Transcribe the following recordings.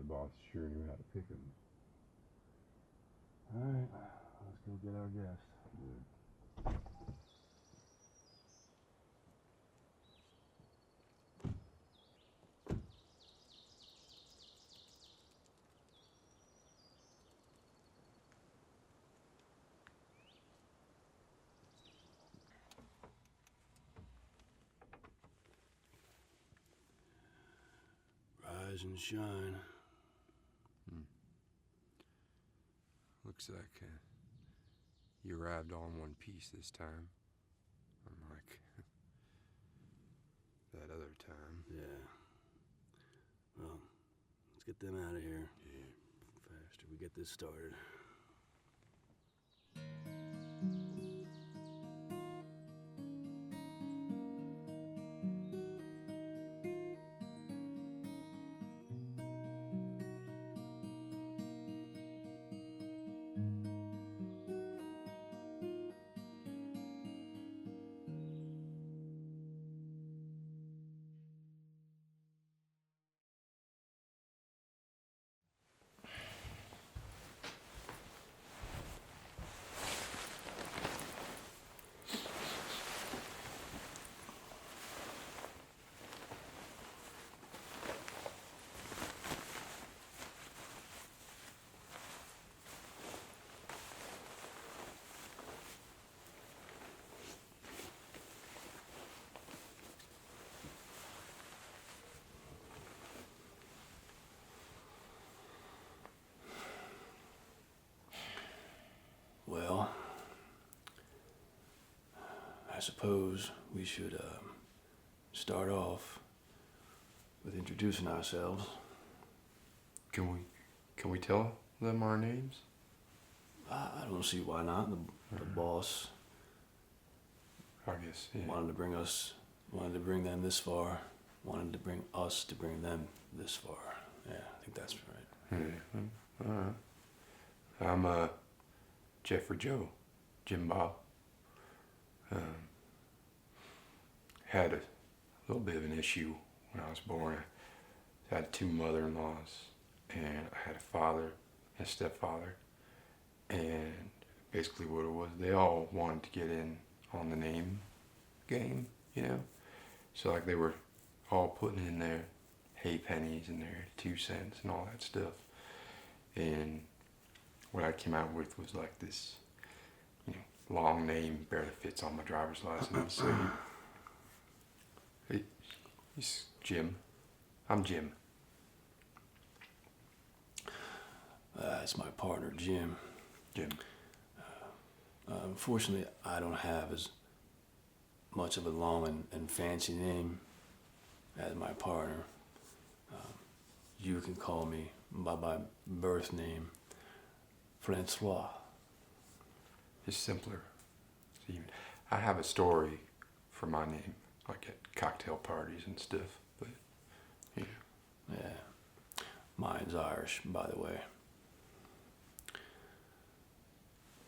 boss sure knew how to pick him. Alright, let's go get our guest. Good. Rise and shine. Looks like you arrived all in one piece this time. Unlike that other time. Yeah. Well, let's get them out of here. Yeah. Faster we get this started. Well, I suppose we should start off with introducing ourselves. Can we tell them our names? I don't see why not. The boss I guess, yeah. wanted to bring them this far, wanted to bring us to bring them this far. Yeah, I think that's right. Yeah. All right. I'm Jeffrey Joe, Jim Bob. Had a little bit of an issue when I was born. I had two mother-in-laws, and I had a father and a stepfather. And basically what it was, they all wanted to get in on the name game, you know? So like they were all putting in their halfpennies and their 2 cents and all that stuff. And what I came out with was like this, you know, long name barely fits on my driver's license. So he's Jim. I'm Jim. It's my partner, Jim. Jim. Unfortunately, I don't have as much of a long and fancy name as my partner. You can call me by my birth name, Francois. It's simpler. I have a story for my name, like at cocktail parties and stuff, but, you know. Yeah. Mine's Irish, by the way.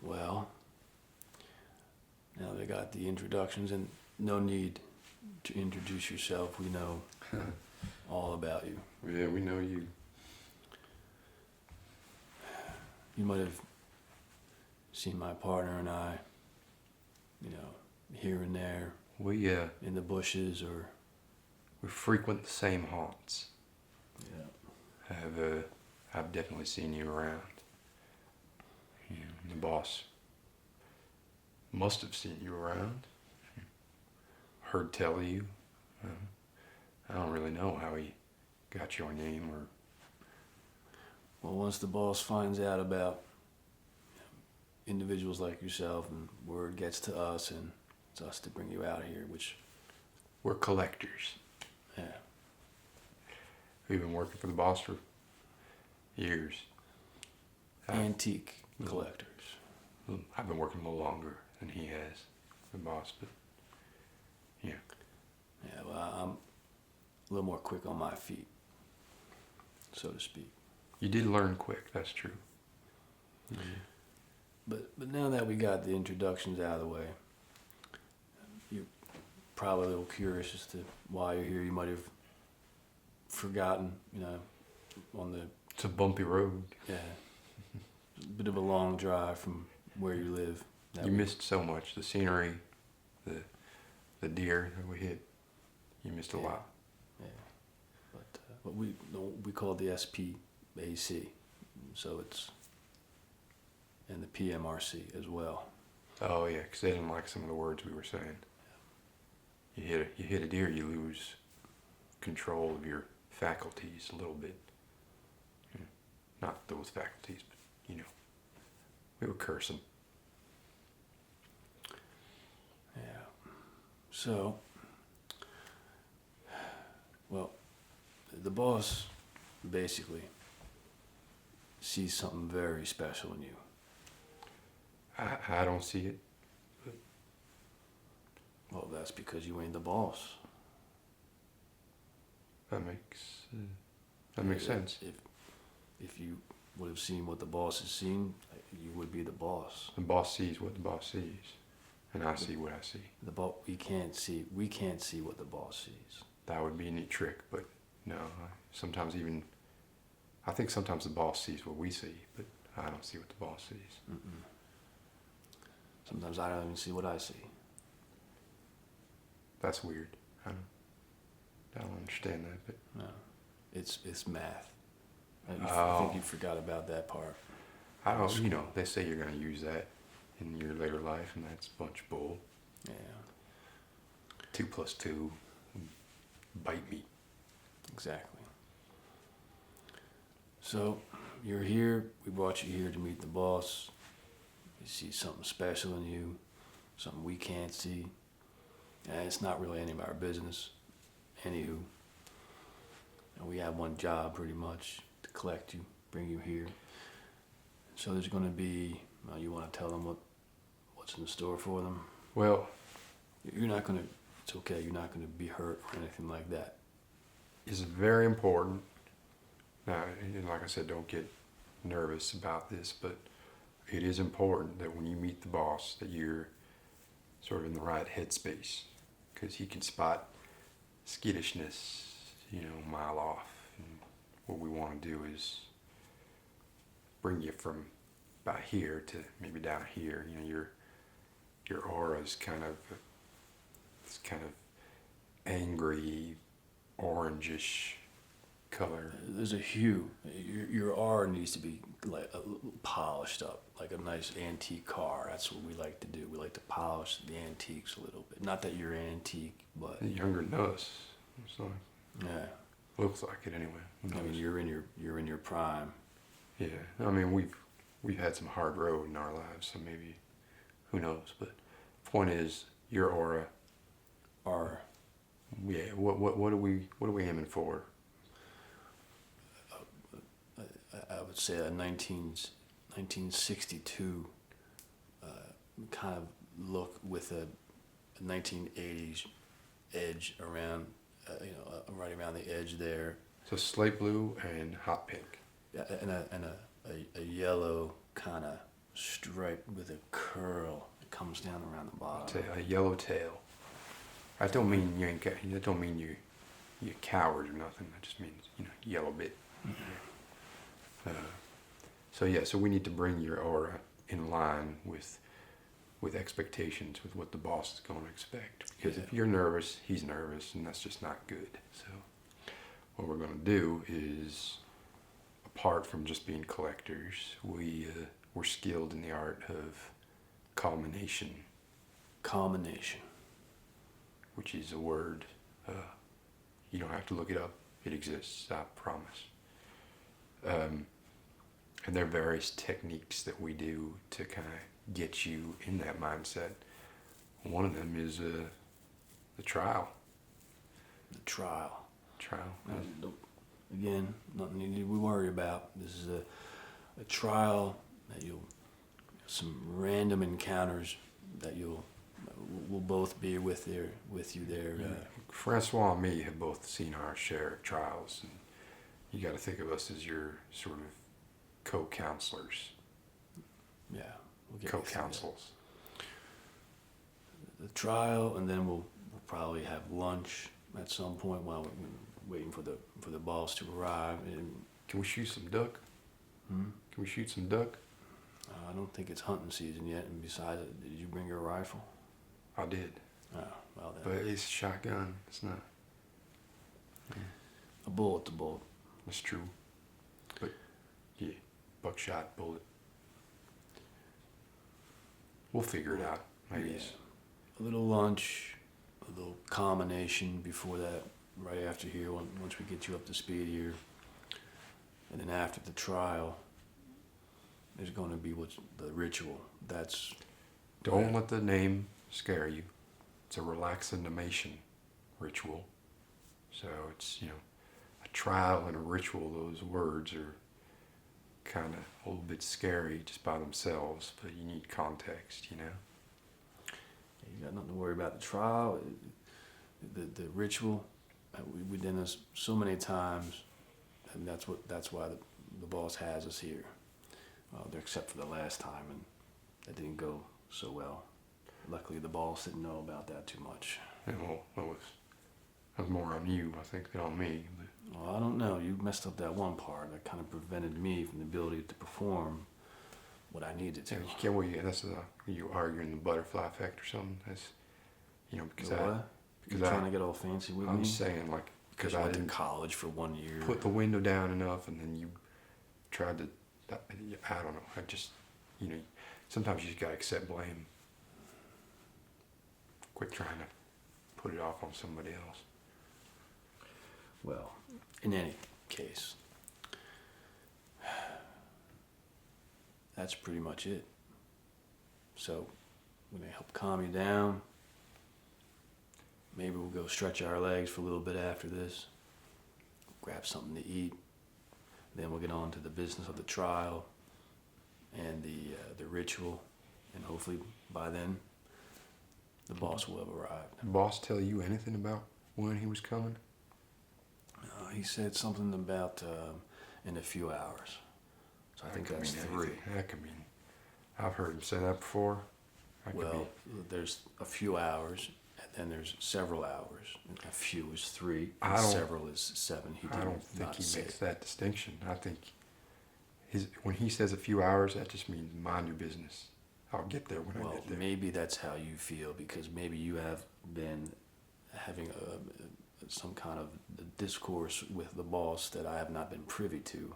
Well, now they got the introductions, and no need to introduce yourself. We know all about you. Yeah, we know you. You might have seen my partner and I, you know, here and there. We in the bushes or... We frequent the same haunts. Yeah. I've definitely seen you around. You know, the boss must have seen you around. Heard tell of you. I don't really know how he got your name or... Well, once the boss finds out about individuals like yourself, and word gets to us, and it's us to bring you out of here, which... We're collectors. Yeah. We've been working for the boss for years. Antique collectors. I've been working a little longer than he has, the boss, but yeah. Yeah, well, I'm a little more quick on my feet, so to speak. You did learn quick, that's true. Mm-hmm. But now that we got the introductions out of the way, you're probably a little curious as to why you're here. You might have forgotten, you know, on the It's a bumpy road. Yeah. A bit of a long drive from where you live. You missed so much. The scenery, the deer that we hit. You missed a lot. Yeah. But we call it the SPAC, so it's and the PMRC as well. Oh yeah, because they didn't like some of the words we were saying. You hit a deer, you lose control of your faculties a little bit. Not those faculties, but we were cursing. Yeah. So, well, the boss basically sees something very special in you. I don't see it. Well, that's because you ain't the boss. That makes sense. If you would have seen what the boss has seen, you would be the boss. The boss sees what the boss sees, and I see what I see. We can't see what the boss sees. That would be a neat trick, but no. I think sometimes the boss sees what we see, but I don't see what the boss sees. Mm-mm. Sometimes I don't even see what I see. That's weird. I don't understand that, but no, it's math. I think you forgot about that part. I don't. They say you're going to use that in your later life, and that's a bunch of bull. Yeah. 2 + 2, bite me. Exactly. So you're here. We brought you here to meet the boss. We see something special in you, something we can't see. And it's not really any of our business. Anywho, and we have one job pretty much, to collect you, bring you here. So there's going to be, you want to tell them what's in store for them? Well, You're not going to, it's okay, you're not going to be hurt or anything like that. it's very important. Now, and like I said, don't get nervous about this, but it is important that when you meet the boss that you're sort of in the right headspace, because he can spot skittishness, a mile off. And what we want to do is bring you from about here to maybe down here. Your aura is kind of angry, orangish color. There's a hue. Your aura needs to be like polished up, like a nice antique car. That's what we like to do. We like to polish the antiques a little bit. Not that you're antique, but Younger than us, so yeah. looks like it anyway. I mean, you're in your prime. Yeah, I mean we've had some hard road in our lives, so maybe who knows. But point is, your aura. Yeah. What are we aiming for? I would say a 1962 kind of look with a 1980s edge around, right around the edge there. So slate blue and hot pink. Yeah, and a yellow kind of stripe with a curl that comes down around the bottom. A yellow tail. I don't mean you ain't. That don't mean you're a coward or nothing. That just means yellow bit. So we need to bring your aura in line with expectations, with what the boss is going to expect. Because if you're nervous, he's nervous, and that's just not good. So what we're going to do is, apart from just being collectors, we're skilled in the art of Calmination. Calmination. Which is a word. You don't have to look it up. It exists, I promise. And there are various techniques that we do to kind of get you in that mindset. One of them is the trial. The trial. Again, nothing you need to worry about. This is a trial that some random encounters that we'll both be with you there. Francois and me have both seen our share of trials, and you got to think of us as your sort of co-counselors. Yeah, we'll get co-counsels. The trial, and then we'll probably have lunch at some point while we're waiting for the boss to arrive, and Can we shoot some duck? Hmm? Can we shoot some duck? I don't think it's hunting season yet, and besides, did you bring your rifle? I did. Oh, well then. But it's a shotgun. It's not. A bullet to bullet. That's true. But, yeah, buckshot, bullet. We'll figure it out, I guess. A little lunch, a little combination before that, right after here, once we get you up to speed here. And then after the trial, there's going to be what's the ritual. That's... Don't let the name scare you. It's a relaxinimation ritual. So it's, a trial and a ritual. Those words are kind of a little bit scary just by themselves, but you need context, You got nothing to worry about. The trial, the ritual, we've done this so many times, and that's why the boss has us here. Except for the last time, and that didn't go so well. Luckily, the boss didn't know about that too much. Yeah, well, that was more on you, I think, than on me. But Well, I don't know. You messed up that one part that kind of prevented me from the ability to perform what I needed to. yeah, you can't. Well, yeah, that's you arguing the butterfly effect or something. That's because You know I what? because You're trying to get all fancy with I'm me? saying like Because because I I went to didn't college for 1 year. put the window down enough, and then you tried to. I don't know. I just sometimes you just gotta accept blame. Quit trying to put it off on somebody else. Well, in any case, that's pretty much it. So, we're going to help calm you down. Maybe we'll go stretch our legs for a little bit after this. Grab something to eat. Then we'll get on to the business of the trial and the ritual. And hopefully by then, the boss will have arrived. Did the boss tell you anything about when he was coming? He said something about in a few hours. So I think That could that's mean 3. anything. That could mean. I've heard him say that before. That could Well, there's a few hours, and then there's several hours. A few is 3, I and don't- several is 7. He did I don't think not he say makes it. that distinction. I think when he says a few hours, that just means mind your business. I'll get there when I Well, get there. maybe that's how you feel, because maybe you have been having some kind of discourse with the boss that I have not been privy to.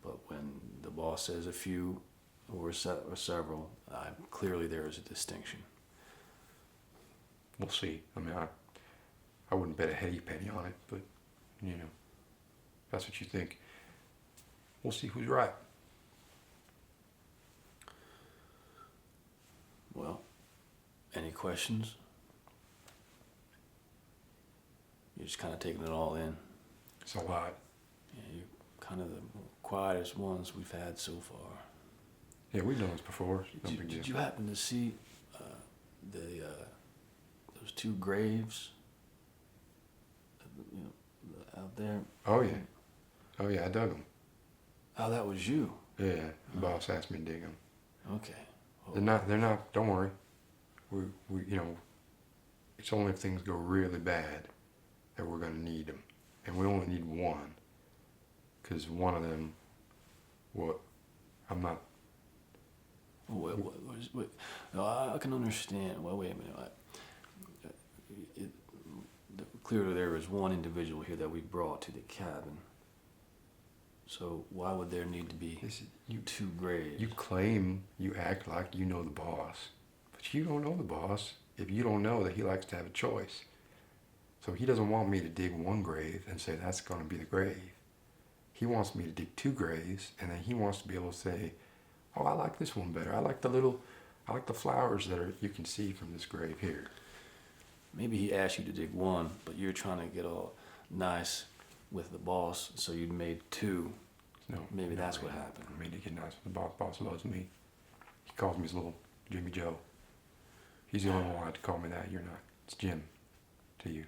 But when the boss says a few or several, clearly there is a distinction. We'll see. I mean, I wouldn't bet a henny penny on it, but if that's what you think. We'll see who's right. Well, any questions? You're just kind of taking it all in. It's a lot. Yeah, you're kind of the quietest ones we've had so far. Yeah, we've done this before. No big Did deal. you happen to see those 2 graves out there? Oh yeah, I dug them. Oh, that was you. Yeah, the boss asked me to dig them. Okay. Oh, They're not. Don't worry. We it's only if things go really bad that we're gonna need them, and we only need one, because one of them, I'm not. Wait. No, I can understand. Well, wait a minute. Clearly, there is one individual here that we brought to the cabin. So why would there need to be 2 graves? You claim you act like you know the boss, but you don't know the boss if you don't know that he likes to have a choice. So he doesn't want me to dig 1 grave and say that's going to be the grave. He wants me to dig 2 graves, and then he wants to be able to say, oh, I like this one better. I like the flowers that you can see from this grave here. Maybe he asked you to dig 1, but you're trying to get all nice with the boss, so you made 2. No, Maybe that's what happened. I made to get nice with the boss. Boss loves me. He calls me his little Jimmy Joe. He's the only one allowed to call me that. You're not. It's Jim to you.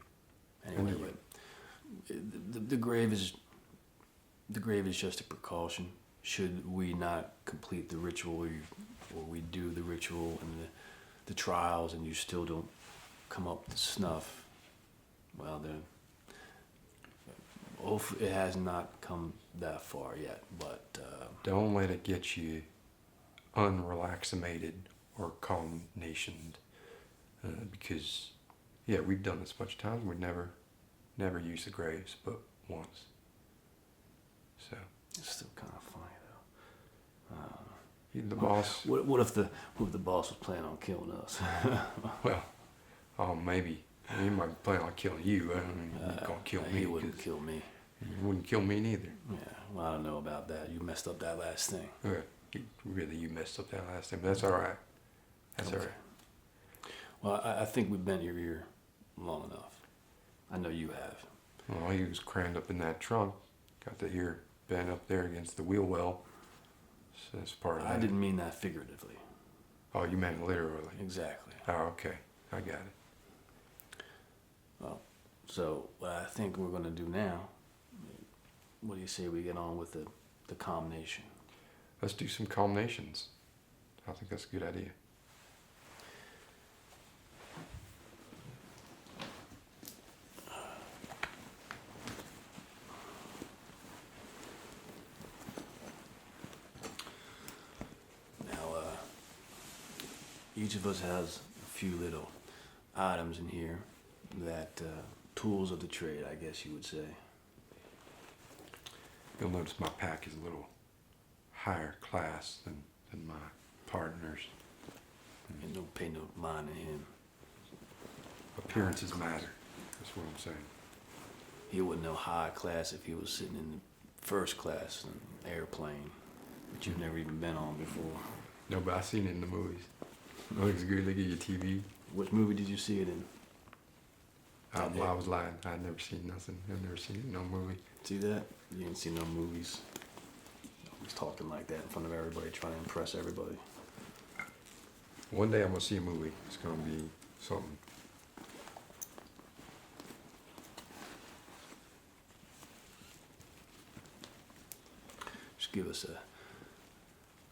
Anyway, but the grave is just a precaution. Should we not complete the ritual, or we do the ritual and the trials, and you still don't come up to snuff, well then, Hopefully, it has not come that far yet, but Don't let it get you unrelaximated or calminationed, because yeah, we've done this a bunch of times. We never used the graves, but once. So it's still kind of funny though. the boss. What if the boss was planning on killing us? Well, maybe he might be planning on killing you. I don't mean he's gonna kill me. He wouldn't kill me. He wouldn't kill me neither. Yeah, well, I don't know about that. You messed up that last thing. You messed up that last time. But that's all right. That's Okay. all right. Well, I think we've bent your ear long enough. I know you have. Well, he was crammed up in that trunk. Got the ear bent up there against the wheel well. So that's part of that. I didn't mean that figuratively. Oh, you meant literally. Exactly. Oh, okay. I got it. Well, so what I think we're going to do now, what do you say we get on with the calmination? Let's do some calminations. I think that's a good idea. Now, each of us has a few little items in here that tools of the trade, I guess you would say. You'll notice my pack is a little higher class than my partner's. And don't pay no mind to him. Appearances matter. That's what I'm saying. He wouldn't know high class if he was sitting in the first class in an airplane, which you've never even been on before. No, but I've seen it in the movies. It looks good. Look at your TV. Which movie did you see it in? I was lying. I'd never seen nothing. I've never seen it in no movie. See that? You didn't see no movies. Always talking like that in front of everybody, trying to impress everybody. One day I'm gonna see a movie. It's gonna be something. Just give us a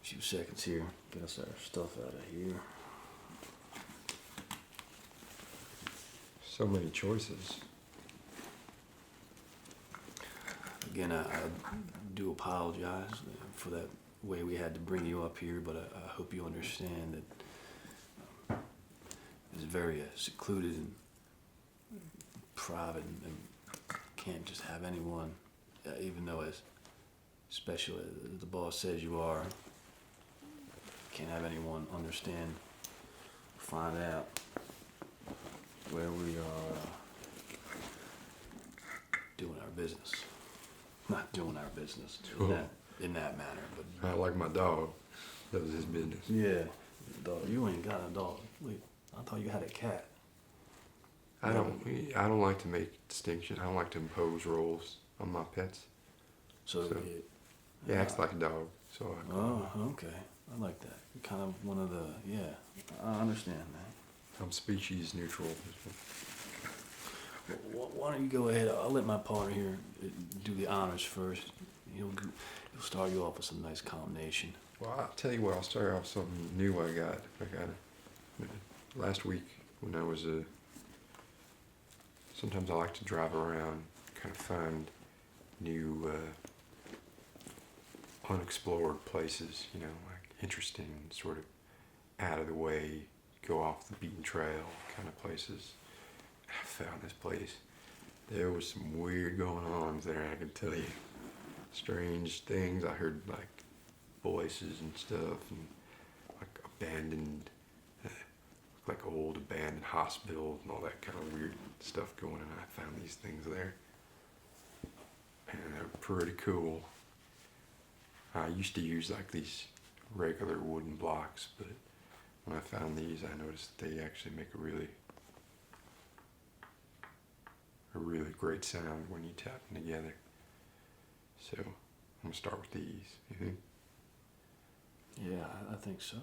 few seconds here. Get us our stuff out of here. So many choices. Again, I do apologize for that way we had to bring you up here, but I hope you understand that it's very secluded and private, and can't just have anyone, even though as special as the boss says you are, can't have anyone understand, find out where we are doing our business. Not doing our business in that manner, but I like my dog. That was his business. yeah, dog. You ain't got a dog. Wait, I thought you had a cat. I don't like to make distinction. I don't like to impose roles on my pets. So He acts like a dog, so I call him. Oh, okay. I like that. You're kind of one of the, yeah. I understand that. I'm species neutral. Why don't you go ahead? I'll let my partner here do the honors first. He'll start you off with some nice combination. Well, I'll tell you what. I'll start off with something new I got. Last week when I was sometimes I like to drive around, kind of find new unexplored places, like interesting, sort of out of the way, go off the beaten trail kind of places. I found this place. There was some weird going on there, I can tell you. Strange things. I heard like voices and stuff, and like abandoned, like old abandoned hospitals and all that kind of weird stuff going on. I found these things there, and they're pretty cool. I used to use like these regular wooden blocks, but when I found these, I noticed they actually make a really great sound when you tap them together. So I'm gonna start with these. You think? Yeah, I think so.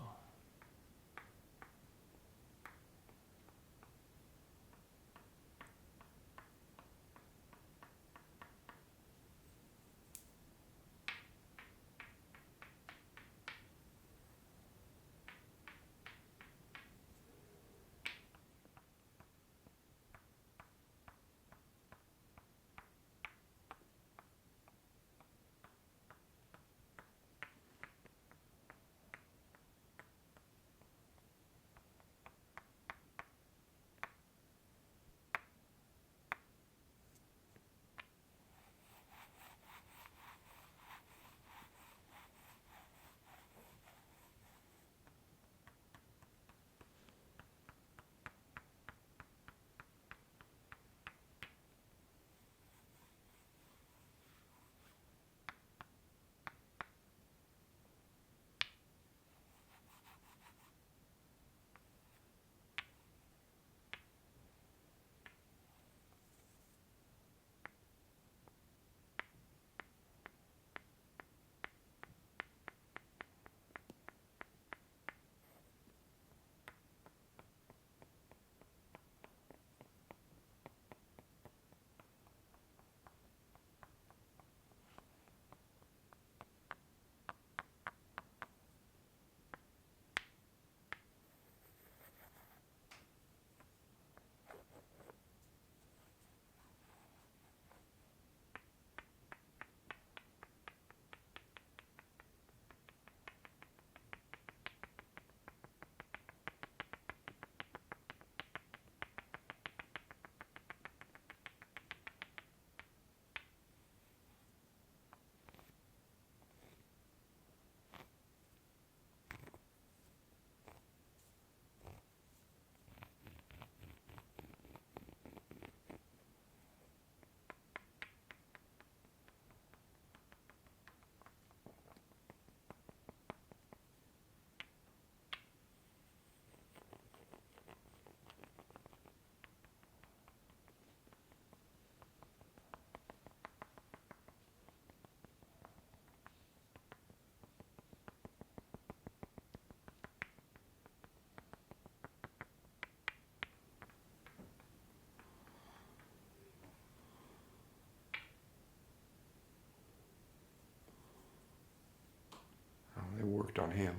gift on him.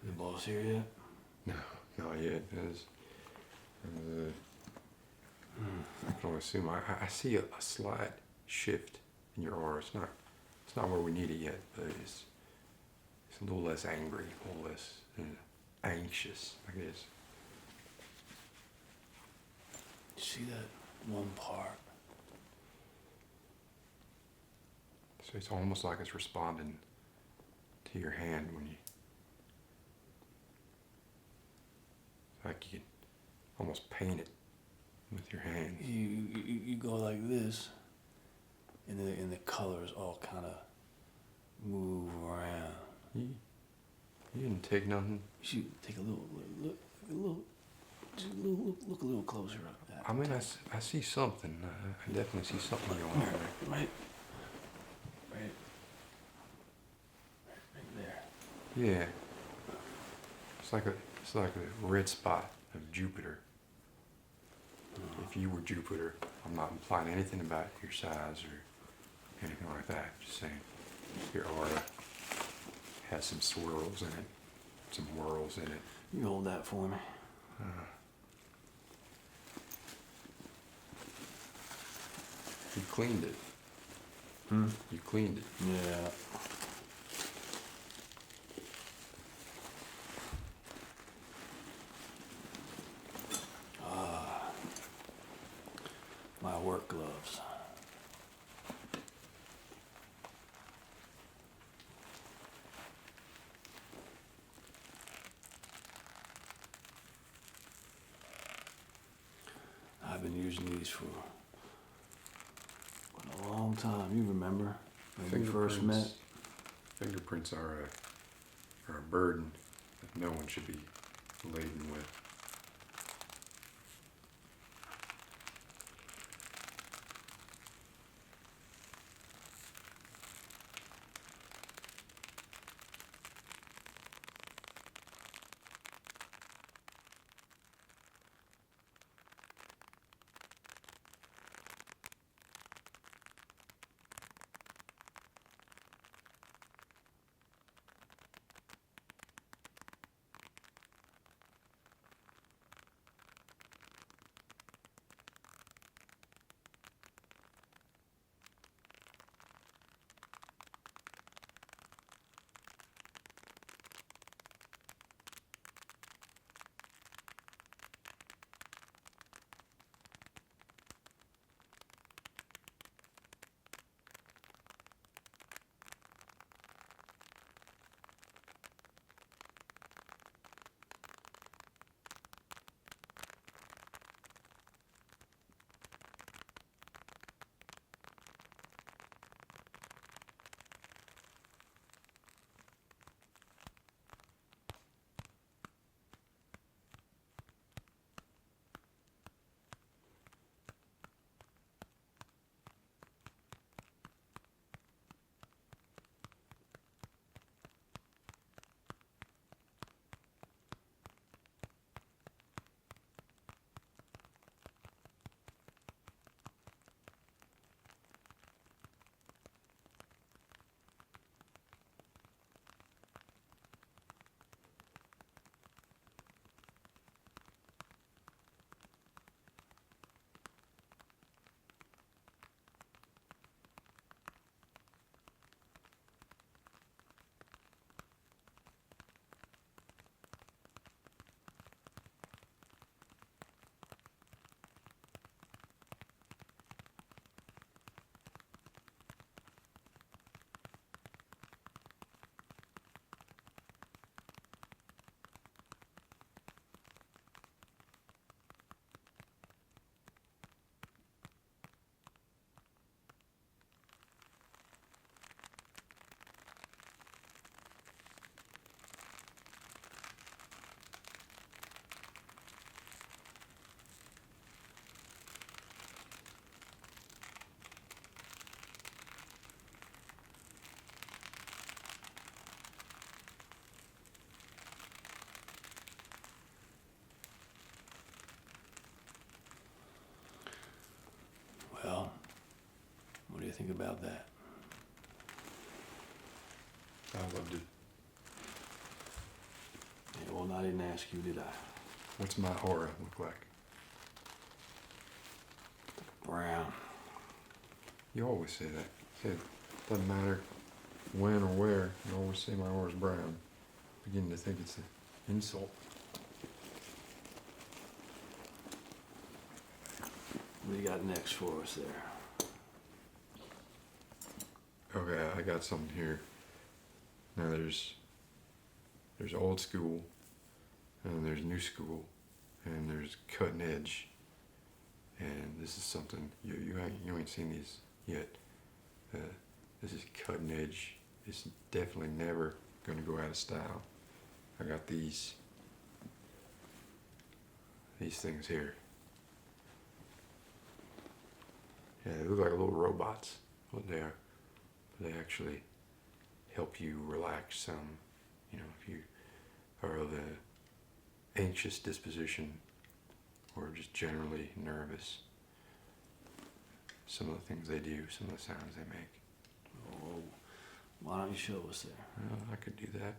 The boss here yet? No, not yet. I can only assume. I see a slight shift in your aura. It's not where we need it yet, but it's a little less angry, a little less anxious, I guess. See that one part? So it's almost like it's responding to your hand when you, like you can almost paint it with your hand. You go like this, and the colors all kind of move around. You didn't take nothing. You should take a little look a little closer up. I mean, I see something. I definitely see something going on there. Right there. Yeah. It's like a red spot of Jupiter. If you were Jupiter, I'm not implying anything about your size or anything like that. Just saying your aura has some swirls in it, some whirls in it. You hold that for me. You cleaned it. You cleaned it. Yeah. My work gloves. I've been using these for a long time. You remember when we first met? Fingerprints are a burden that no one should be laden with. Well, what do you think about that? I loved it. Well, I didn't ask you, did I? What's my aura look like? Brown. You always say that. Say it doesn't matter when or where. You always say my aura's brown. Beginning to think it's an insult. What do you got next for us there? Okay, I got something here. Now there's old school, and there's new school, and there's cutting edge. And this is something you ain't seen these yet. This is cutting edge. It's definitely never gonna go out of style. I got these things here. Yeah, they look like little robots. What they are. But they actually help you relax some. You know, if you are of an anxious disposition or just generally nervous. Some of the things they do, some of the sounds they make. Oh, why don't you show us there? Well, I could do that.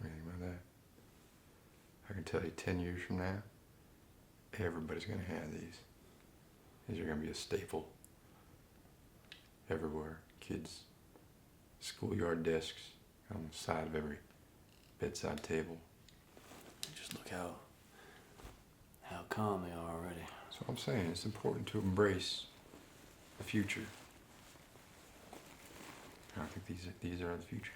Anything about that? I can tell you 10 years from now, everybody's going to have these. These are going to be a staple everywhere. Kids, schoolyard desks, on the side of every bedside table. Just look how calm they are already. So I'm saying it's important to embrace the future. I think these are the future.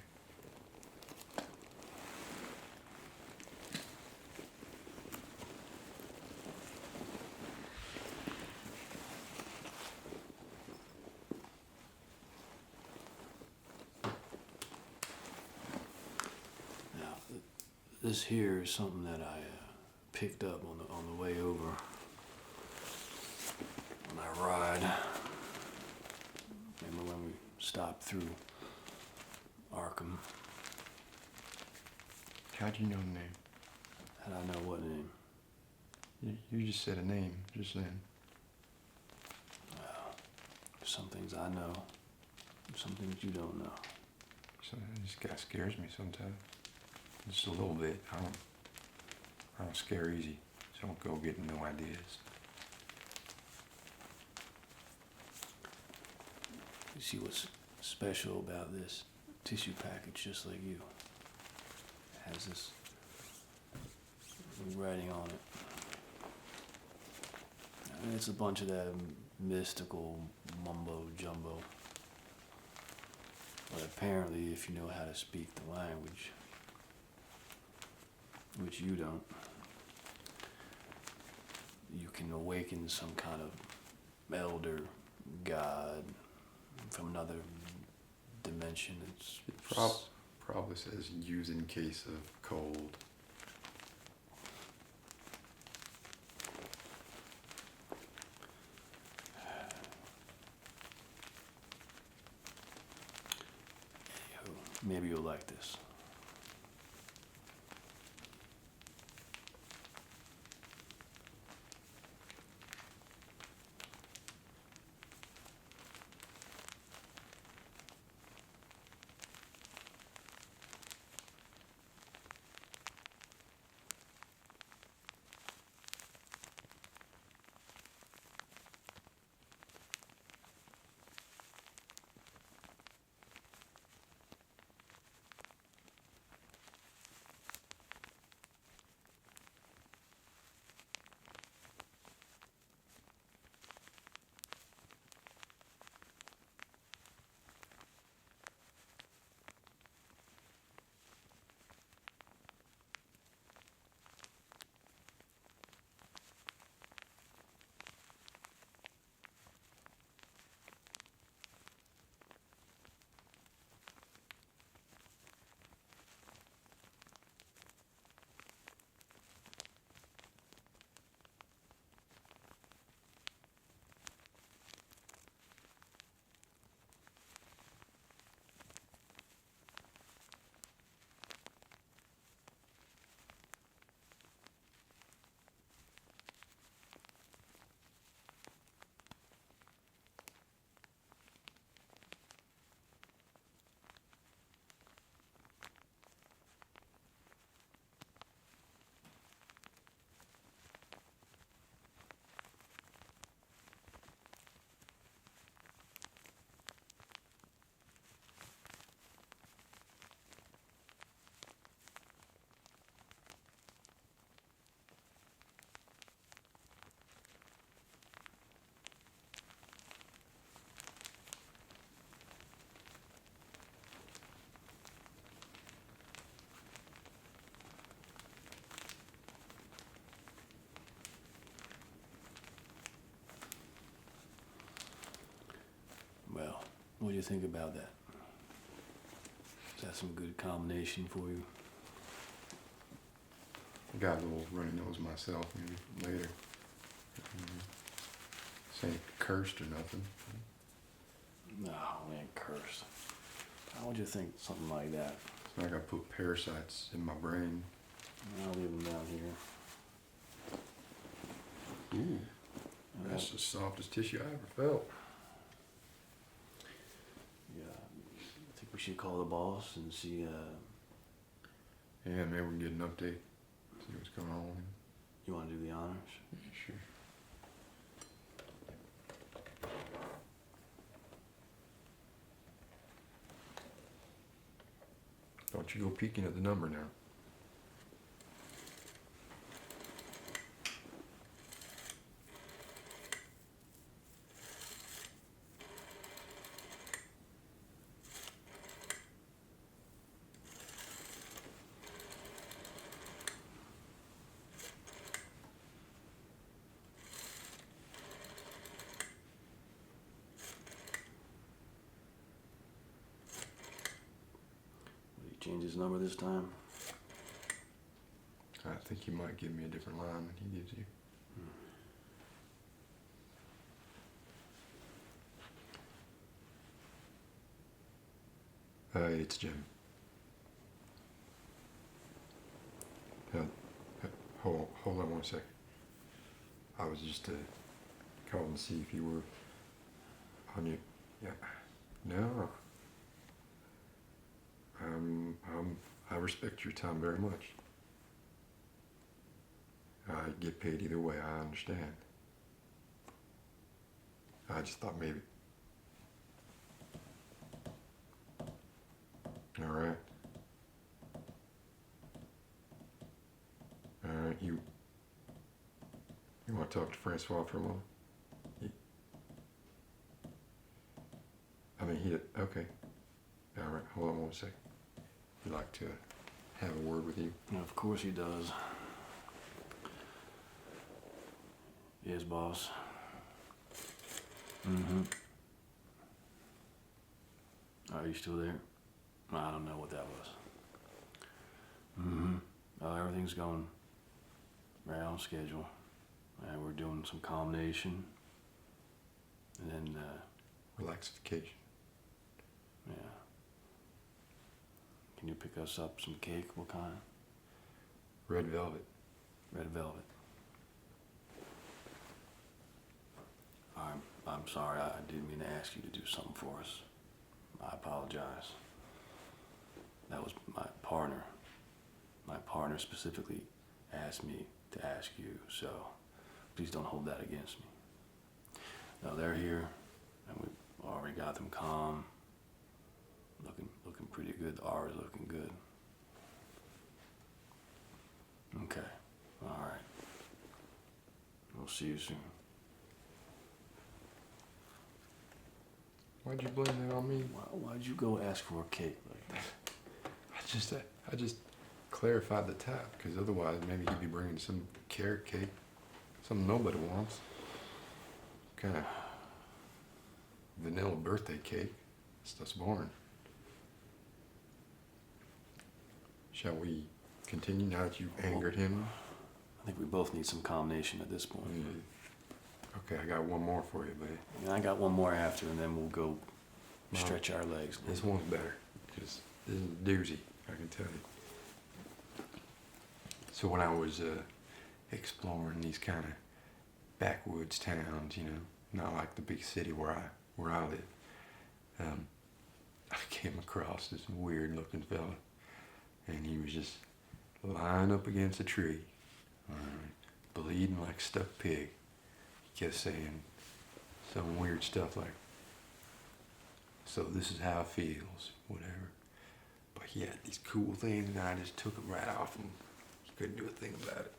This here is something that I picked up on the way over on my ride. Remember when we stopped through Arkham? How'd you know the name? How'd I know what name? You just said a name just then. Well, some things I know, some things you don't know. So this guy scares me sometimes. Just a little bit. I don't scare easy, so don't go getting no ideas. You see what's special about this tissue package, just like you? It has this writing on it. I mean, it's a bunch of that mystical mumbo jumbo. But apparently, if you know how to speak the language, which you don't, you can awaken some kind of elder god from another dimension. It probably says use in case of cold. Maybe you'll like this. Well, what do you think about that? Is that some good combination for you? I got a little runny nose myself, maybe later. This ain't cursed or nothing. No, it ain't cursed. How would you think something like that? It's like I put parasites in my brain. I'll leave them down here. Ooh, that's the softest tissue I ever felt. Yeah, I think we should call the boss and see. Yeah, maybe we can get an update. See what's going on with him. You want to do the honors? Yeah, sure. Don't you go peeking at the number now. Will he change his number this time? think he might give me a different line than he gives you. It's Jim. Hold on 1 second. I was just calling to see if you were on your. Yeah. No. I respect your time very much. I get paid either way. I understand. I just thought maybe. All right. You want to talk to Francois for a moment? Okay. All right, hold on 1 second. He'd like to have a word with you. Of course he does. Yes, boss. Are you still there? I don't know what that was. Everything's going right on schedule. And we're doing some Calmination. And then, Relaxification. yeah. Can you pick us up some cake? What kind? Red velvet. Red velvet. I'm sorry, I didn't mean to ask you to do something for us. I apologize. That was my partner. My partner specifically asked me to ask you, so please don't hold that against me. No, they're here, and we've already got them calm. Looking pretty good. The R is looking good. Okay, all right. We'll see you soon. Why'd you blame that on me? Why'd you go ask for a cake like that? I just clarified the type, because otherwise maybe he'd be bringing some carrot cake, something nobody wants. Kind of vanilla birthday cake. Stuff's boring. Shall we continue now that you've angered him? I think we both need some Calmination at this point. Okay, I got one more for you, buddy. And I got one more after, and then we'll go stretch our legs. This one's better, because this is a doozy, I can tell you. So when I was exploring these kind of backwoods towns, not like the big city where I live, I came across this weird looking fella, and he was just lying up against a tree, bleeding like a stuck pig. He kept saying some weird stuff like, "So this is how it feels," whatever. But he had these cool things, and I just took them right off him. He couldn't do a thing about it.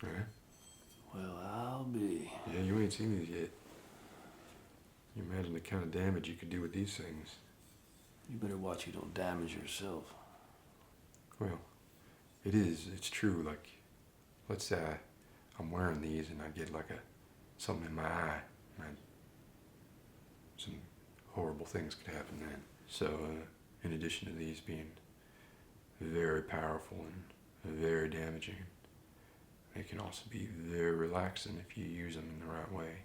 All right. Well, I'll be. Yeah, you ain't seen these yet. You imagine the kind of damage you could do with these things. You better watch you don't damage yourself. Well, it's true. Like, let's say I'm wearing these and I get like something in my eye, and some horrible things could happen then. So, in addition to these being very powerful and very damaging, they can also be very relaxing if you use them in the right way.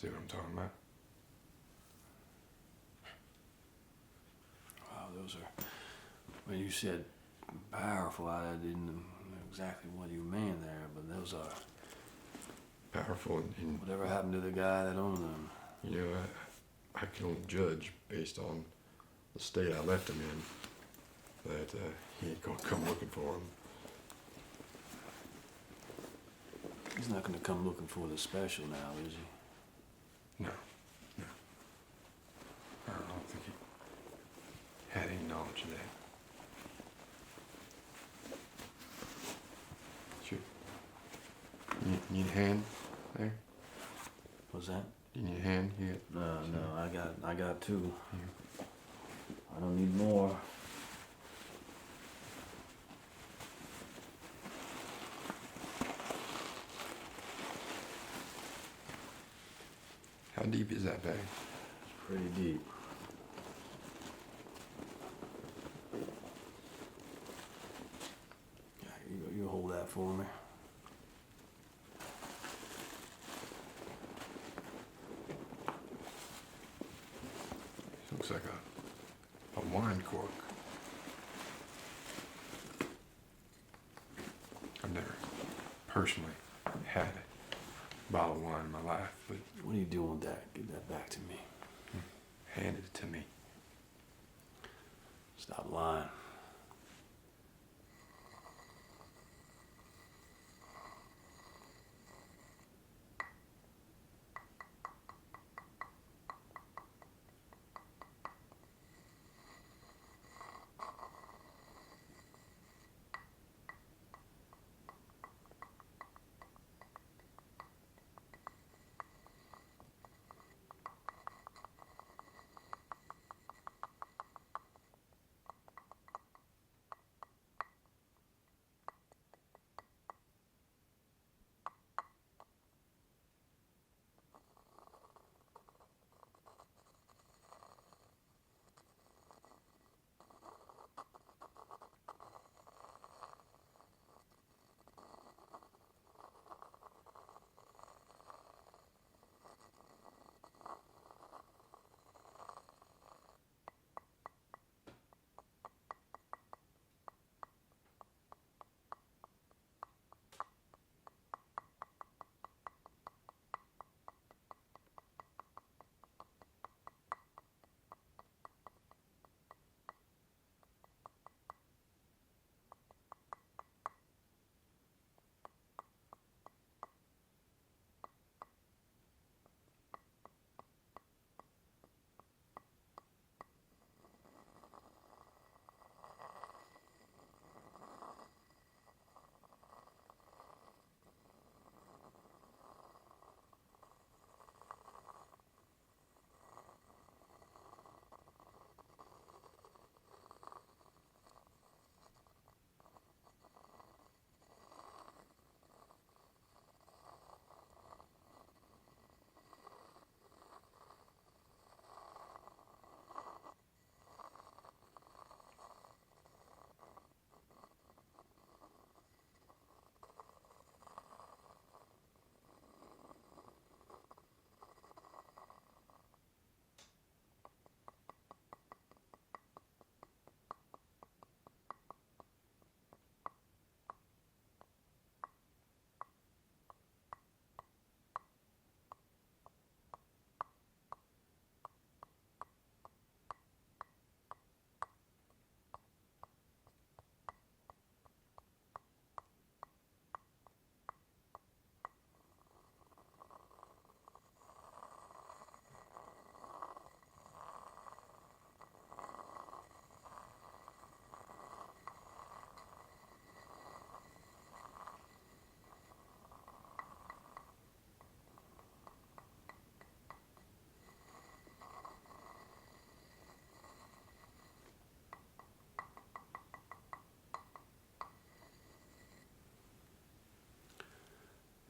See what I'm talking about? Wow, those are, when you said powerful, I didn't know exactly what you mean there, but those are, Powerful and whatever happened to the guy that owned them? you know, I can only judge based on the state I left him in, that he ain't gonna come looking for him. He's not going to come looking for the special now, is he? No. I don't think he had any knowledge of that. Sure. You need a hand there? What's that? You need a hand? You No, I got two. Here. I don't need more. How deep is that bag? It's pretty deep. Yeah, you hold that for me. Looks like a wine cork. I've never personally had a bottle of wine in my life, but What are you doing with that? Give that back to me. handed it to me. Stop lying.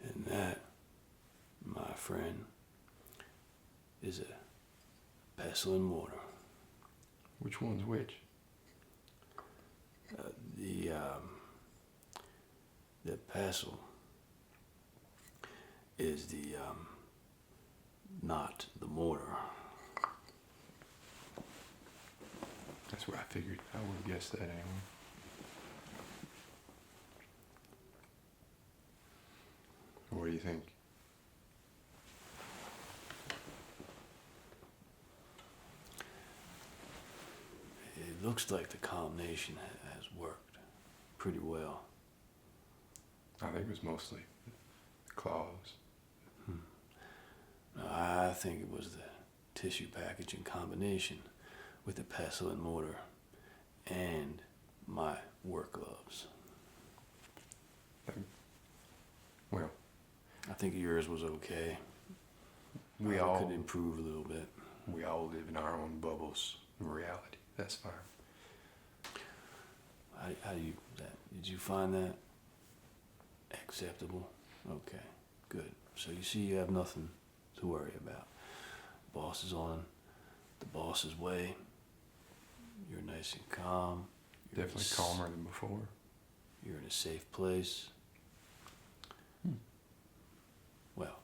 And that, my friend, is a pestle and mortar. Which one's which? The pestle is not the mortar. That's what I figured. I would have guessed that anyway. What do you think? It looks like the Calmination has worked pretty well. I think it was mostly the claws. No, I think it was the tissue package in combination with the pestle and mortar and my work gloves. Well, I think yours was okay. we Mine all could improve a little bit. we all live in our own bubbles of reality. That's fine. How do you did you find that acceptable? Okay, good. So you see, you have nothing to worry about. Boss is on the boss's way. You're nice and calm. You're Definitely calmer than before. You're in a safe place. Well,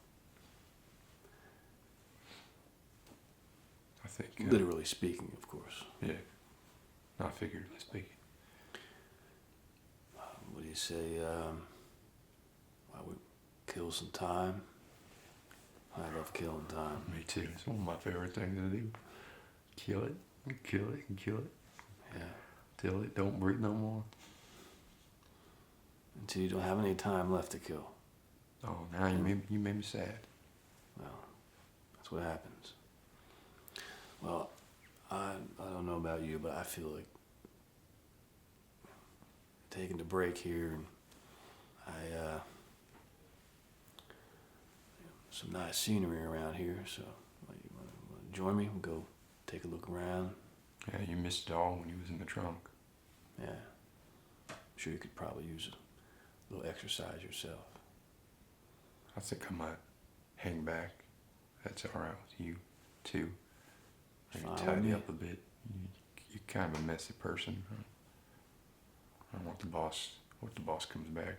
I think. literally speaking, of course. Yeah. Not figuratively speaking. What do you say? Why we kill some time? I love killing time. Me too. It's one of my favorite things to do. Kill it, and kill it, and kill it. Yeah. Till it don't breathe no more. Until you don't have any time left to kill. Oh, now you made me sad. Well, that's what happens. Well, I don't know about you, but I feel like taking the break here, and some nice scenery around here. So, you want to join me? We'll go take a look around. Yeah, you missed it all when he was in the trunk. Yeah, I'm sure you could probably use a little exercise yourself. I think I might hang back. That's all right with you, too. Maybe Fine with tidy me. up a bit. You're kind of a messy person. I don't want the boss comes back.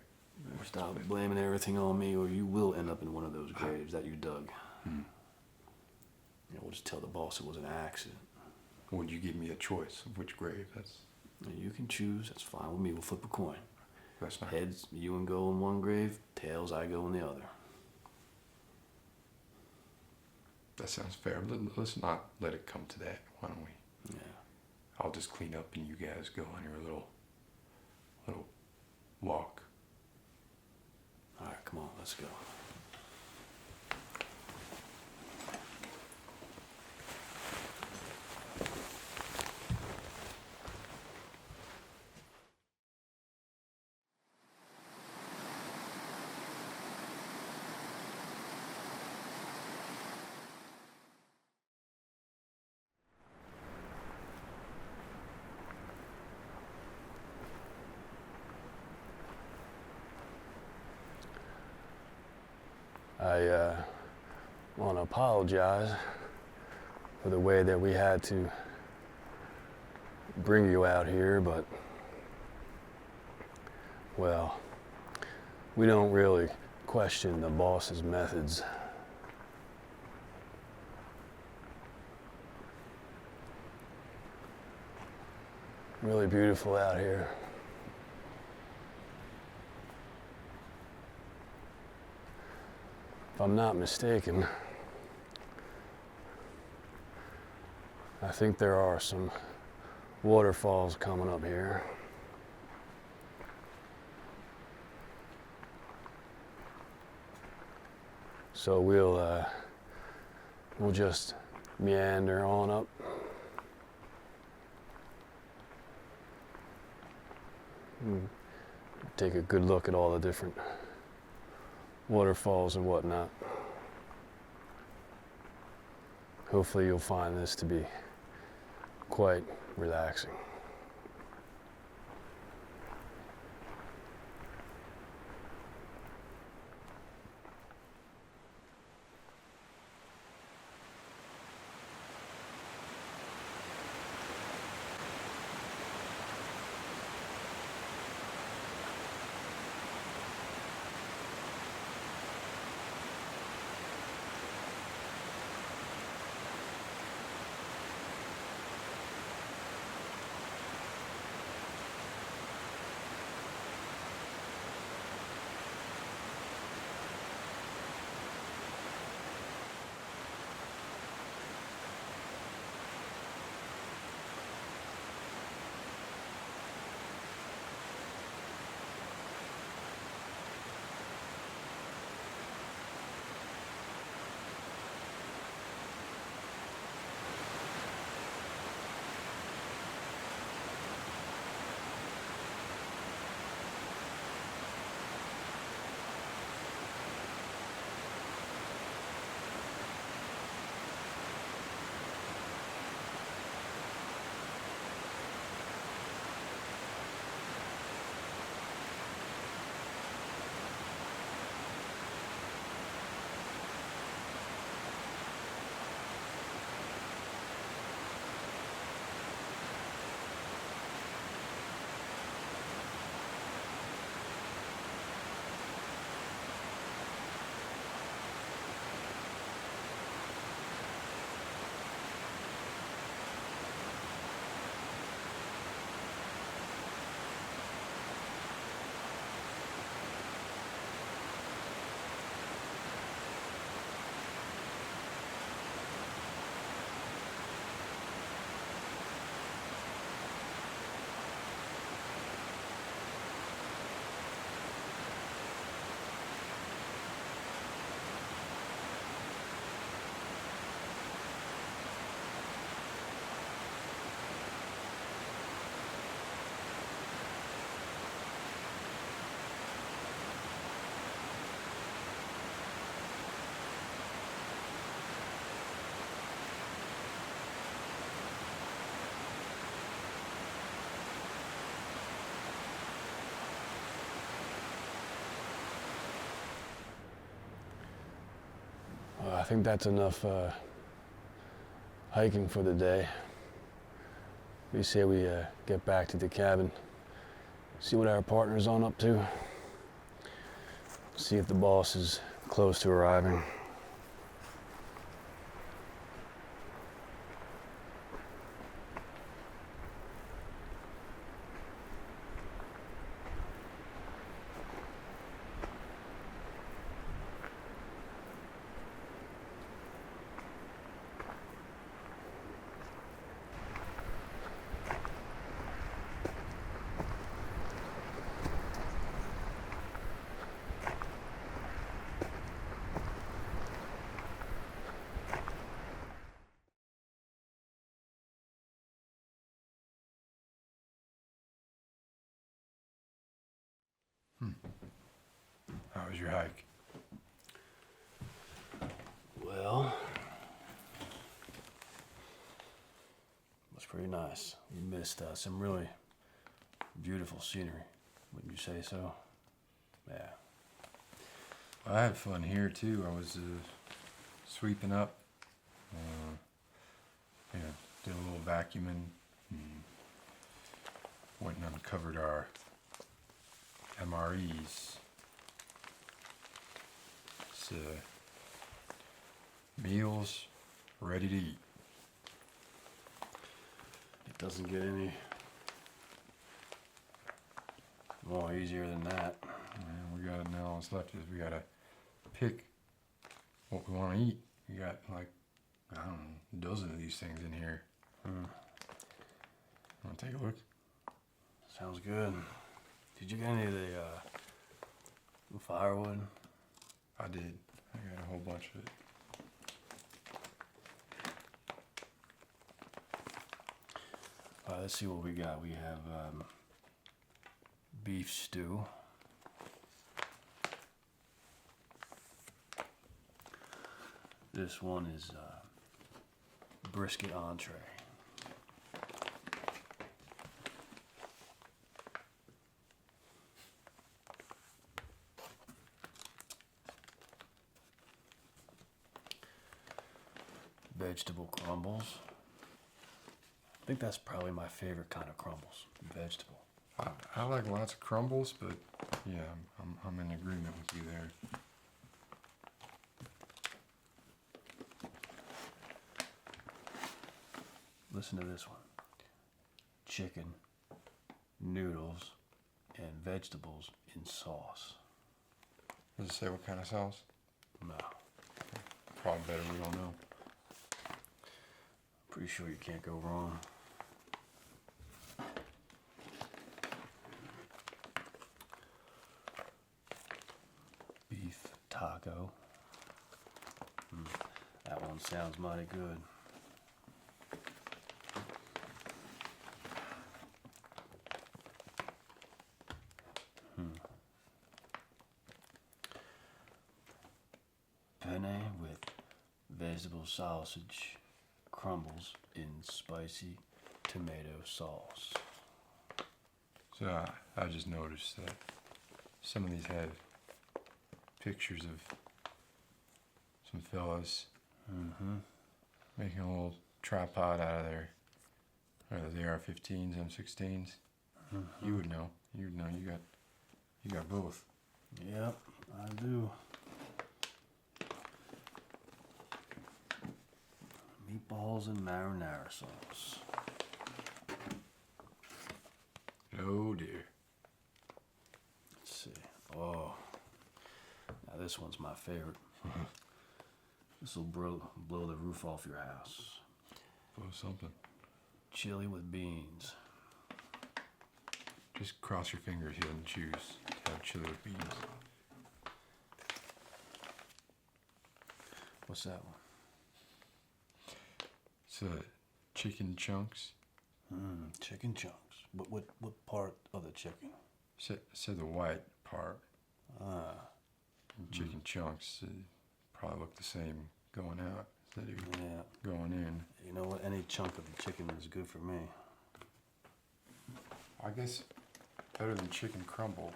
Stop blaming everything on me, or you will end up in one of those graves that you dug. Hmm. We'll just tell the boss it was an accident. Would you give me a choice of which grave? And you can choose. That's fine with me. We'll flip a coin. That's not. Heads, you and go in one grave. Tails, I go in the other. That sounds fair. Let's not let it come to that. Why don't we? Yeah. I'll just clean up and you guys go on your little walk. All right, come on, let's go. I want to apologize for the way that we had to bring you out here, but, well, we don't really question the boss's methods. Really beautiful out here. If I'm not mistaken, I think there are some waterfalls coming up here. So we'll just meander on up. Take a good look at all the different waterfalls and whatnot. Hopefully you'll find this to be quite relaxing. think that's enough hiking for the day. We say we get back to the cabin, see what our partner's on up to, see if the boss is close to arriving. How was your hike? Well, it was pretty nice. We missed some really beautiful scenery. Wouldn't you say so? Yeah. Well, I had fun here too. I was sweeping up, did a little vacuuming, and went and uncovered our MREs. It's meals ready to eat. It doesn't get any more easier than that. And we got now. What's left is we gotta pick what we want to eat. We got like I don't know, a dozen of these things in here. Want to take a look? Sounds good. Did you get any of the firewood? I did. I got a whole bunch of it. All right, let's see what we got. We have beef stew. This one is brisket entree. Vegetable crumbles. I think that's probably my favorite kind of crumbles, vegetable. I like lots of crumbles, but yeah, I'm in agreement with you there. Listen to this one. Chicken, noodles, and vegetables in sauce. Does it say what kind of sauce? No, Probably better we don't know. pretty sure you can't go wrong. Beef taco. That one sounds mighty good. Penne with vegetable sausage crumbles in spicy tomato sauce. So I just noticed that some of these have pictures of some fellas making a little tripod out of their AR-15s, M16s. You would know. You'd know. You got both. Yep, I do. Meatballs and marinara sauce. Oh dear. Let's see. Oh, now this one's my favorite. This will blow the roof off your house. Blow something. Chili with beans. Just cross your fingers you didn't choose to have chili with beans. What's that one? It's chicken chunks. Chicken chunks. What part of the chicken? Said the white part. Chicken Mm-hmm. chunks probably look the same going out as they do Yeah. going in. You know what? Any chunk of the chicken is good for me. I guess better than chicken crumble.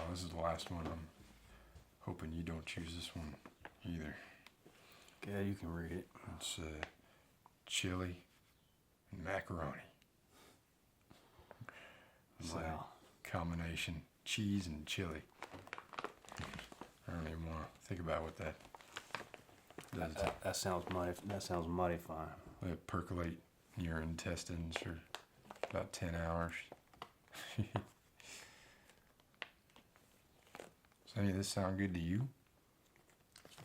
this is the last one. I'm hoping you don't choose this one either. Yeah, you can read it. It's chili and macaroni. It's Wow. like combination cheese and chili. I don't even want to think about what that does. That sounds mighty fine. Let it percolate in your intestines for about 10 hours. Does any of this sound good to you?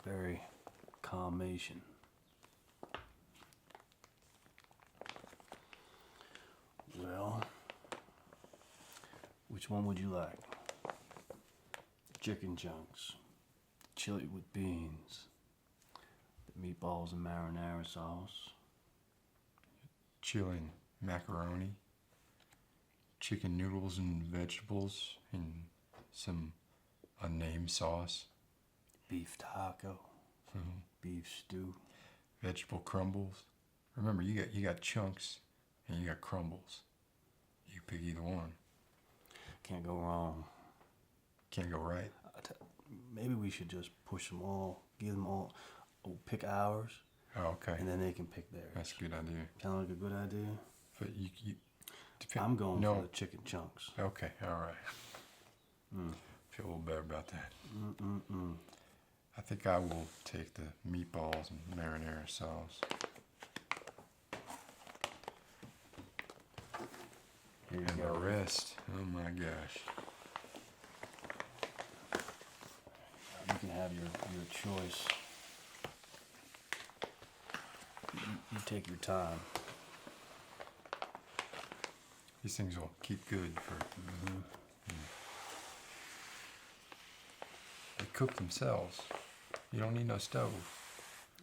Very calmation. Well, which one would you like? Chicken chunks, chili with beans, the meatballs and marinara sauce, Chili and macaroni, chicken noodles and vegetables, and some unnamed sauce, beef taco, beef stew. vegetable crumbles. Remember, you got chunks and you got crumbles. You pick either one. Can't go wrong. Can't go right. Maybe we should just push them all, give them all, pick ours, Oh, okay. and then they can pick theirs. That's a good idea. Sound like a good idea? But you I'm going no. for the chicken chunks. Okay, all right. Feel a little better about that. I think I will take the meatballs and marinara sauce. Here you And go. the rest, oh my gosh. You can have your choice. You take your time. These things will keep good for. They cook themselves. You don't need no stove.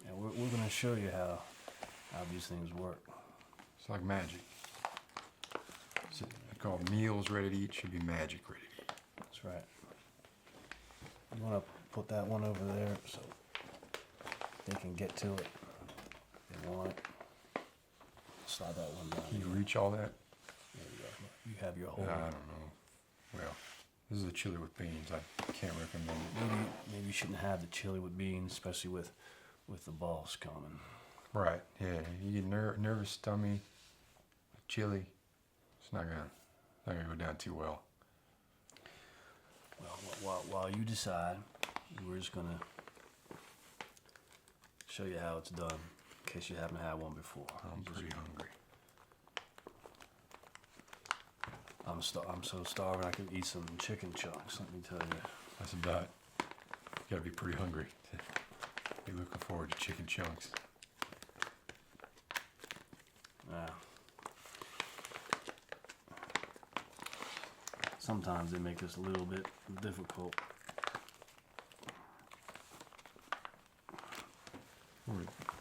And we're going to show you how these things work. It's like magic. It's called meals ready to eat. Should be magic ready to eat. That's right. You want to put that one over there so they can get to it. If they want it. Slide that one down. Can you reach all that? There you go. You have your whole. I don't know. Well, this is a chili with beans. I can't recommend it. Maybe you shouldn't have the chili with beans, especially with the boss coming. Right, yeah. You get nervous tummy, chili. It's not gonna go down too well. Well, while you decide, we're just gonna show you how it's done, in case you haven't had one before. I'm pretty hungry. I'm so starving I could eat some chicken chunks. Let me tell you. That's about. You gotta be pretty hungry to be looking forward to chicken chunks. Yeah. Sometimes they make this a little bit difficult.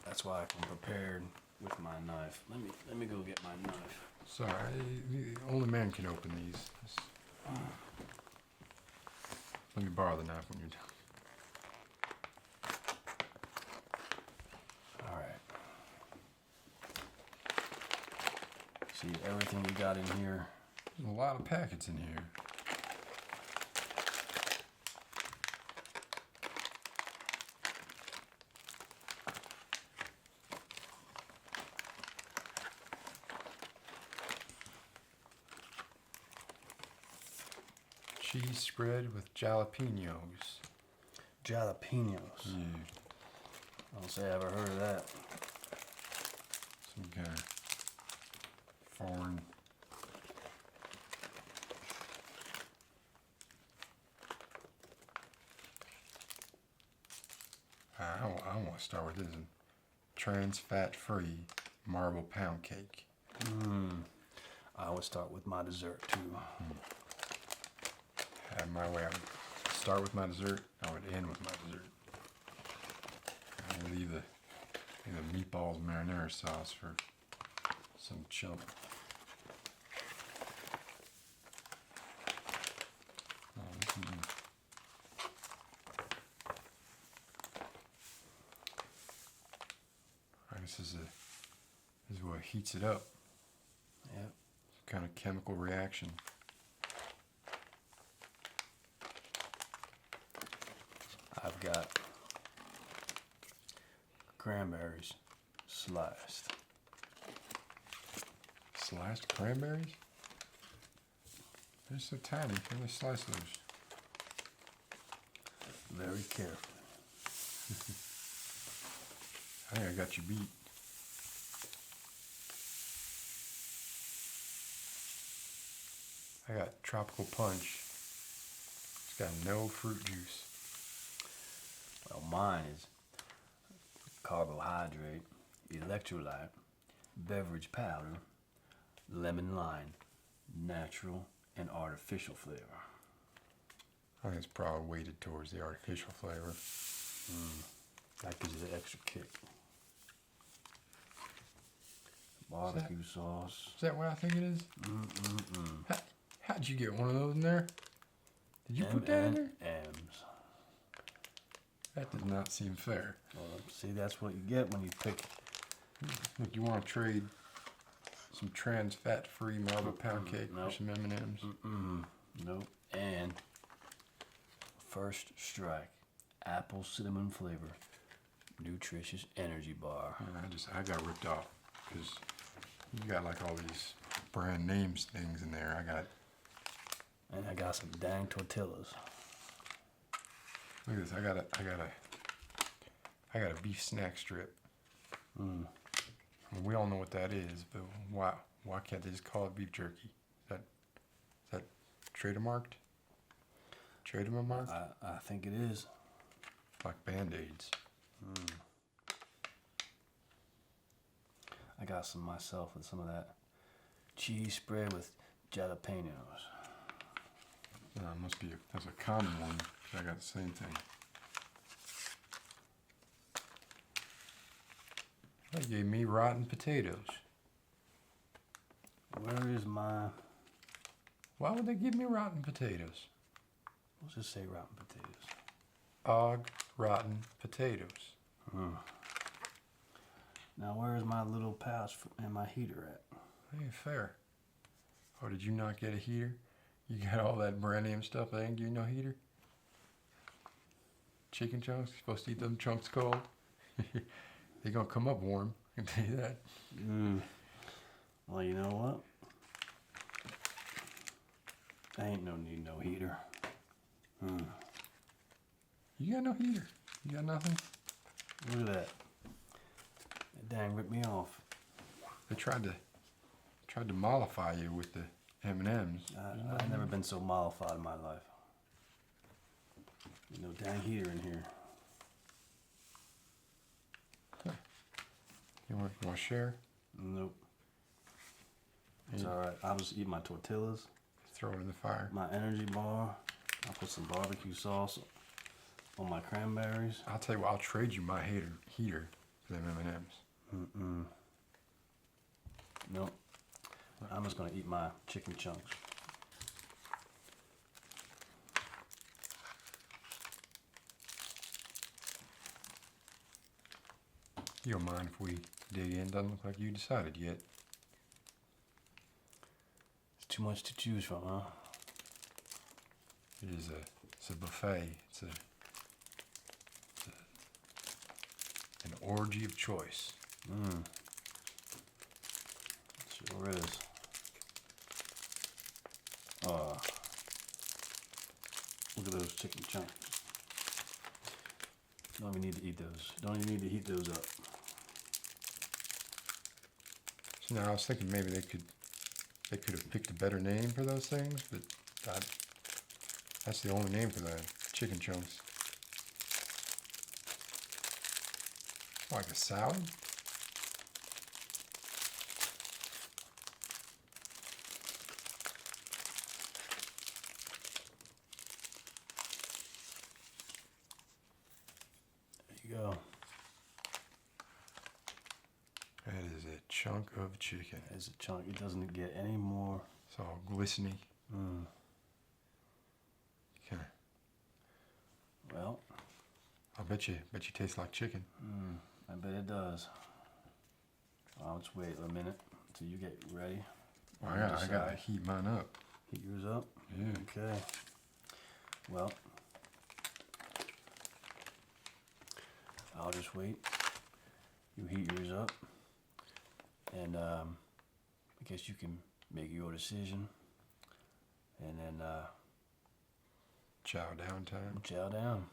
That's why I come prepared with my knife. Let me go get my knife. Sorry, only man can open these. Let me borrow the knife when you're done. All right. See everything you got in here. There's a lot of packets in here. Cheese spread with jalapenos. Jalapenos. Yeah, I don't say I ever heard of that. some kind of foreign. I want to start with this. Trans fat free marble pound cake. I always start with my dessert too. Have my way. I would start with my dessert. I would end with my dessert. I would leave the meatballs marinara sauce for some chump. Oh, I guess this is what heats it up. Yep. Some kind of chemical reaction. I've got cranberries sliced. Sliced cranberries? They're so tiny. Can we slice those? Very carefully. I think I got you beat. I got tropical punch. It's got no fruit juice. Well, mine is carbohydrate, electrolyte, beverage powder, lemon lime, natural and artificial flavor. I think it's probably weighted towards the artificial flavor. That gives it an extra kick. Barbecue sauce. Is that what I think it is? How'd you get one of those in there? Did you put that in there? M&M's. That did not seem fair. Well, see, that's what you get when you pick. Look, you want to trade some trans fat-free Marlboro pound cake for some M&M's? Nope. And First Strike, apple cinnamon flavor, nutritious energy bar. I got ripped off because you got like all these brand names things in there. And I got some dang tortillas. Look at this. I got a beef snack strip. I mean, we all know what that is, but why can't they just call it beef jerky? Is that trademarked? Trademarked? I think it is. Like Band-Aids. I got some myself with some of that cheese spread with jalapenos. That's a common one. I got the same thing. They gave me rotten potatoes. Where is my... Why would they give me rotten potatoes? Let's just say rotten potatoes. Rotten potatoes. Now where is my little pouch and my heater at? That ain't fair. Oh, did you not get a heater? You got all that brand name stuff, they ain't give you no heater? Chicken chunks, you're supposed to eat them chunks cold. They're gonna come up warm, I can tell you that. Well, you know what? Ain't no need no heater. You got no heater. You got nothing? Look at that. That dang ripped me off. They tried to mollify you with the M&Ms. I've never been so mollified in my life. There's no dang heater in here. You want to share? Nope. It's alright. I'll just eat my tortillas. Throw it in the fire. My energy bar. I'll put some barbecue sauce on my cranberries. I'll tell you what, I'll trade you my heater for them M&Ms. Nope. I'm just gonna eat my chicken chunks. You don't mind if we dig in? Doesn't look like you decided yet. It's too much to choose from, huh? It's a buffet. It's an orgy of choice. Sure is. Look at those chicken chunks. Don't even need to eat those. Don't even need to heat those up. So now I was thinking maybe they could have picked a better name for those things, but that's the only name for the chicken chunks. Like a salad? There you go. That is a chunk of chicken. There's a chunk. It doesn't get any more. It's all glistening. Okay. Well, I bet you taste like chicken. I bet it does. I'll just wait a minute until you get ready. Well, I gotta heat mine up. Heat yours up? Yeah. Okay. Well, I'll just wait. You heat yours up. And I guess you can make your decision. And then Chow down time. chow down.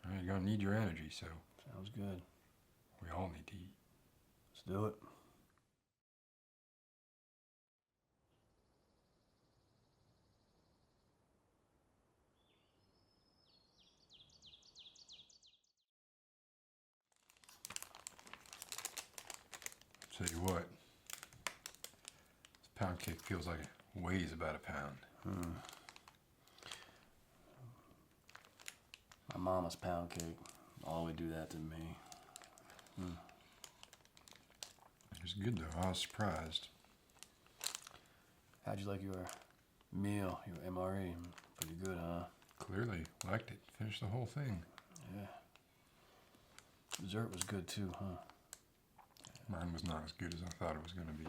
All right, you're gonna need your energy, so Sounds good. we all need to eat. Let's do it. Tell you what, this pound cake feels like it weighs about a pound. My mama's pound cake. Always do that to me. It's good though. I was surprised. How'd you like your meal, your MRE? Pretty good, huh? Clearly liked it. Finished the whole thing. Yeah. Dessert was good too, huh? Mine was not as good as I thought it was going to be.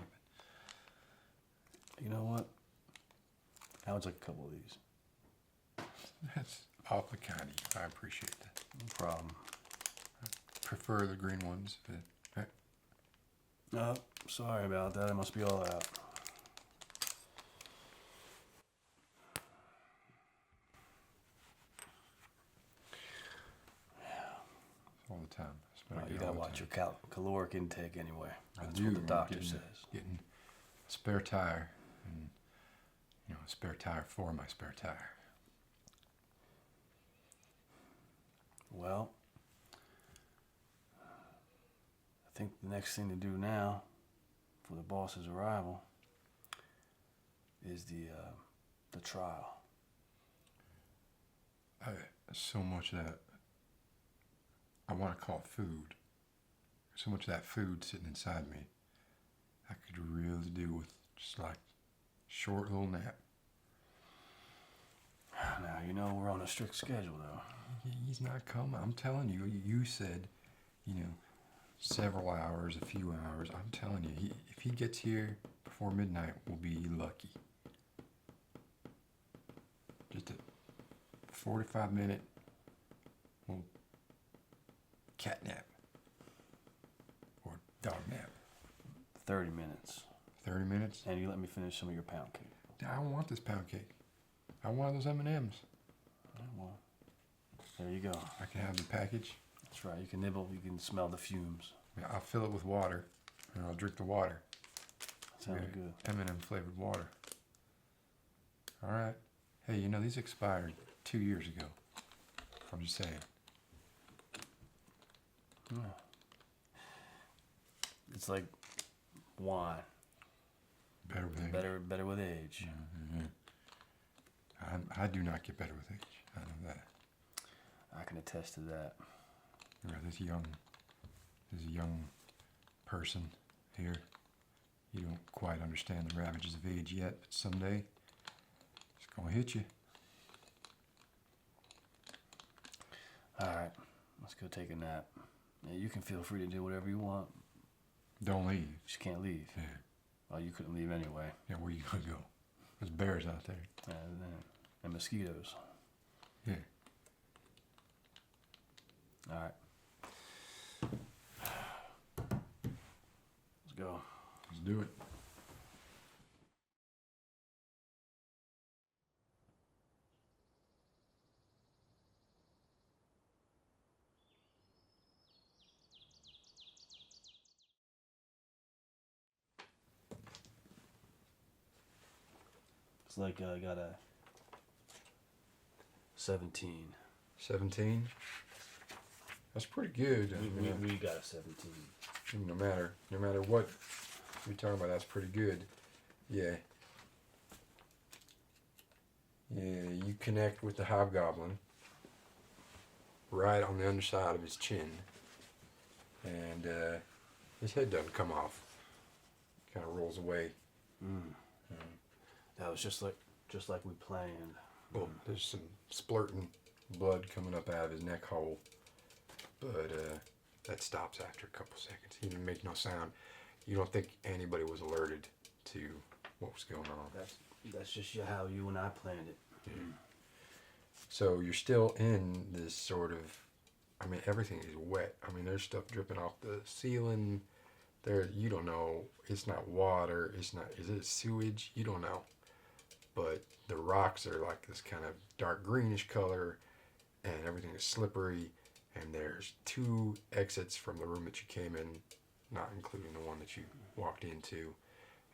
You know what? I would like a couple of these. That's awfully kind of you. I appreciate that. No problem. Prefer the green ones. But, Oh, sorry about that. It must be all out. all the time. You gotta watch your caloric intake anyway. I That's do. what the doctor getting, says. Getting a spare tire, and a spare tire for my spare tire. Well, I think the next thing to do now, for the boss's arrival, is the trial. So much that I want to call it food. So much of that food sitting inside me, I could really do with just like short little nap. Now, you know we're on a strict schedule, though. He's not coming. I'm telling you. You said, several hours, a few hours. I'm telling you, if he gets here before midnight, we'll be lucky. Just a 45-minute little cat nap or dog nap. 30 minutes. 30 minutes? And you let me finish some of your pound cake. I don't want this pound cake. I want those M&Ms. Oh, well, there you go. I can have the package. That's right. You can nibble. You can smell the fumes. Yeah, I'll fill it with water, and I'll drink the water. Sounds good. M&M flavored water. All right. Hey, these expired 2 years ago. I'm just saying. Yeah. It's like wine. Better with age. Better with age. Mm-hmm. I do not get better with age. I know that. I can attest to that. This young person here. You don't quite understand the ravages of age yet, but someday it's gonna hit you. All right, let's go take a nap. Yeah, you can feel free to do whatever you want. Don't leave. You just can't leave. Yeah. Well, you couldn't leave anyway. Yeah, where you gonna go? There's bears out there. And mosquitoes. Yeah. All right. Let's go. Let's do it. It's like I got a 17. 17. That's pretty good. We got a 17. No matter what you're talking about, that's pretty good. Yeah. Yeah, you connect with the hobgoblin right on the underside of his chin, and his head doesn't come off. Kind of rolls away. That was just like we planned. Well, there's some splurting blood coming up out of his neck hole, but that stops after a couple seconds. He didn't make no sound. You don't think anybody was alerted to what was going on? That's just how you and I planned it. Yeah. So you're still in this sort of I mean, everything is wet. I mean, there's stuff dripping off the ceiling. There, you don't know. It's not water. It's not. Is it sewage? You don't know. But the rocks are like this kind of dark greenish color, and everything is slippery. And there's 2 exits from the room that you came in, not including the one that you walked into,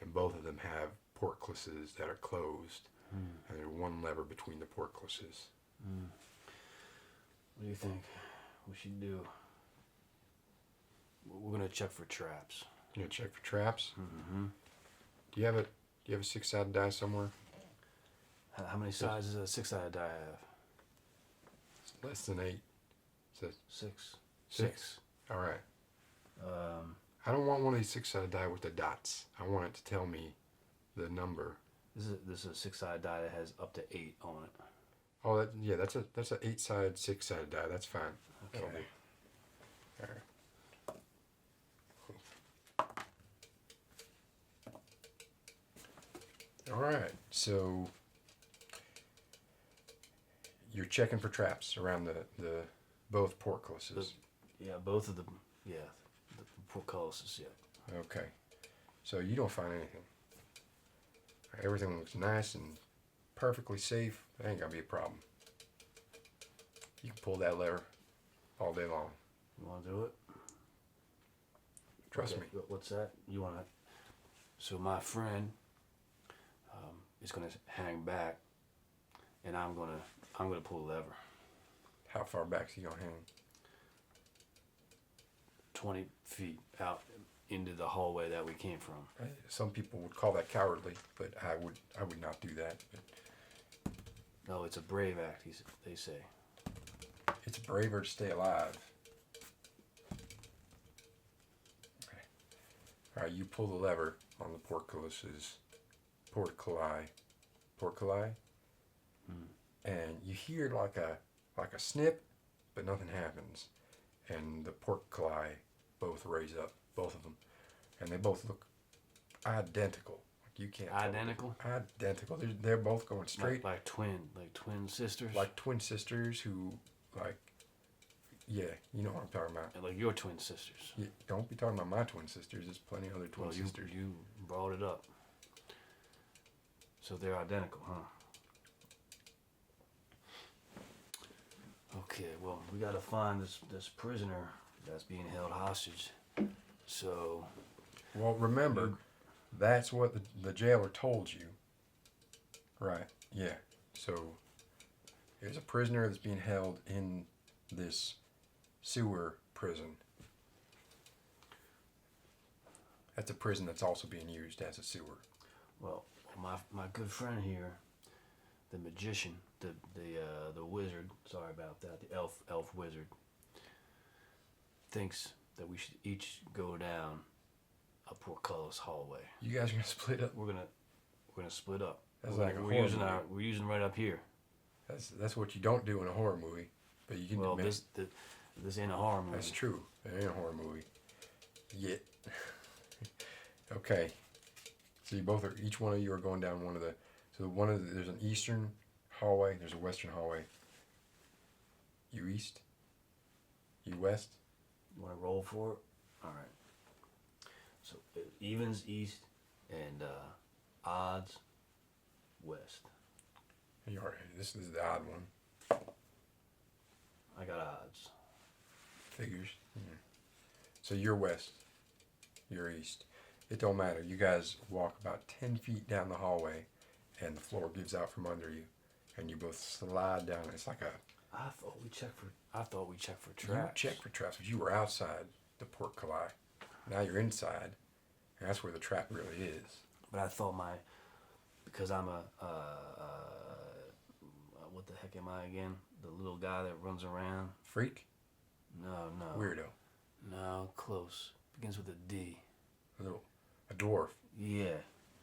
and both of them have portcullises that are closed, and there's 1 lever between the portcullises. What do you think we should do? We're gonna check for traps. You gonna check for traps? Mm-hmm. Do you have a 6-sided die somewhere? How many sides does a 6-sided die have? It's less than 8. So 6. 6. All right. Um, I don't want one of these 6-sided die with the dots. I want it to tell me the number. this is a 6-sided die that has up to 8 on it. Oh, that's a 8-sided, 6-sided die. That's fine. Okay. That'll do. All right. All right. So you're checking for traps around the both portcullises. Yeah, both of them. Yeah, the portcullises. Yeah. Okay. So you don't find anything. Everything looks nice and perfectly safe. That ain't gonna be a problem. You can pull that lever all day long. You want to do it? Trust me. What's that? You want to? So my friend is gonna hang back, and I'm gonna pull the lever. How far back's he gonna hang? 20 feet out into the hallway that we came from. Some people would call that cowardly, but I would not do that. But No, it's a brave act. They say. it's braver to stay alive. Okay. All right, you pull the lever on the portcullis, and you hear like a snip, but nothing happens, and the portcullis both raise up, both of them, and they both look identical. Like you can't. Identical. Identical. They're both going straight. Like twin sisters. Like twin sisters who, like, yeah, you know what I'm talking about. And like your twin sisters. Yeah, don't be talking about my twin sisters. There's plenty of other twin sisters. You brought it up. So they're identical, huh? Okay, well, we gotta find this prisoner that's being held hostage. So. Well, remember, that's what the jailer told you. Right, yeah. So, there's a prisoner that's being held in this sewer prison. That's a prison that's also being used as a sewer. Well, my good friend here, the magician, the wizard, sorry about that, the elf wizard, thinks that we should each go down a portcullis hallway. You guys are gonna split up. We're gonna split up. That's we're like a we're horror using movie. we're using right up here. That's what you don't do in a horror movie, but you can. Well, admit, this ain't a horror movie. that's true. It ain't a horror movie. Yet. Okay. So each one of you are going down one of the. So there's an eastern hallway. There's a western hallway. You east. You west. You want to roll for it? All right. So evens east and odds west. This is the odd one. I got odds. Figures. Yeah. So you're west. You're east. It don't matter. You guys walk about 10 feet down the hallway, and the floor gives out from under you, and you both slide down. It's like a. I thought we checked for traps. You check for traps, but you were outside the portcullis. Now you're inside, and that's where the trap really is. But I thought because I'm a what the heck am I again? The little guy that runs around. Freak? No. Weirdo. No, close. Begins with a D. A dwarf. Yeah,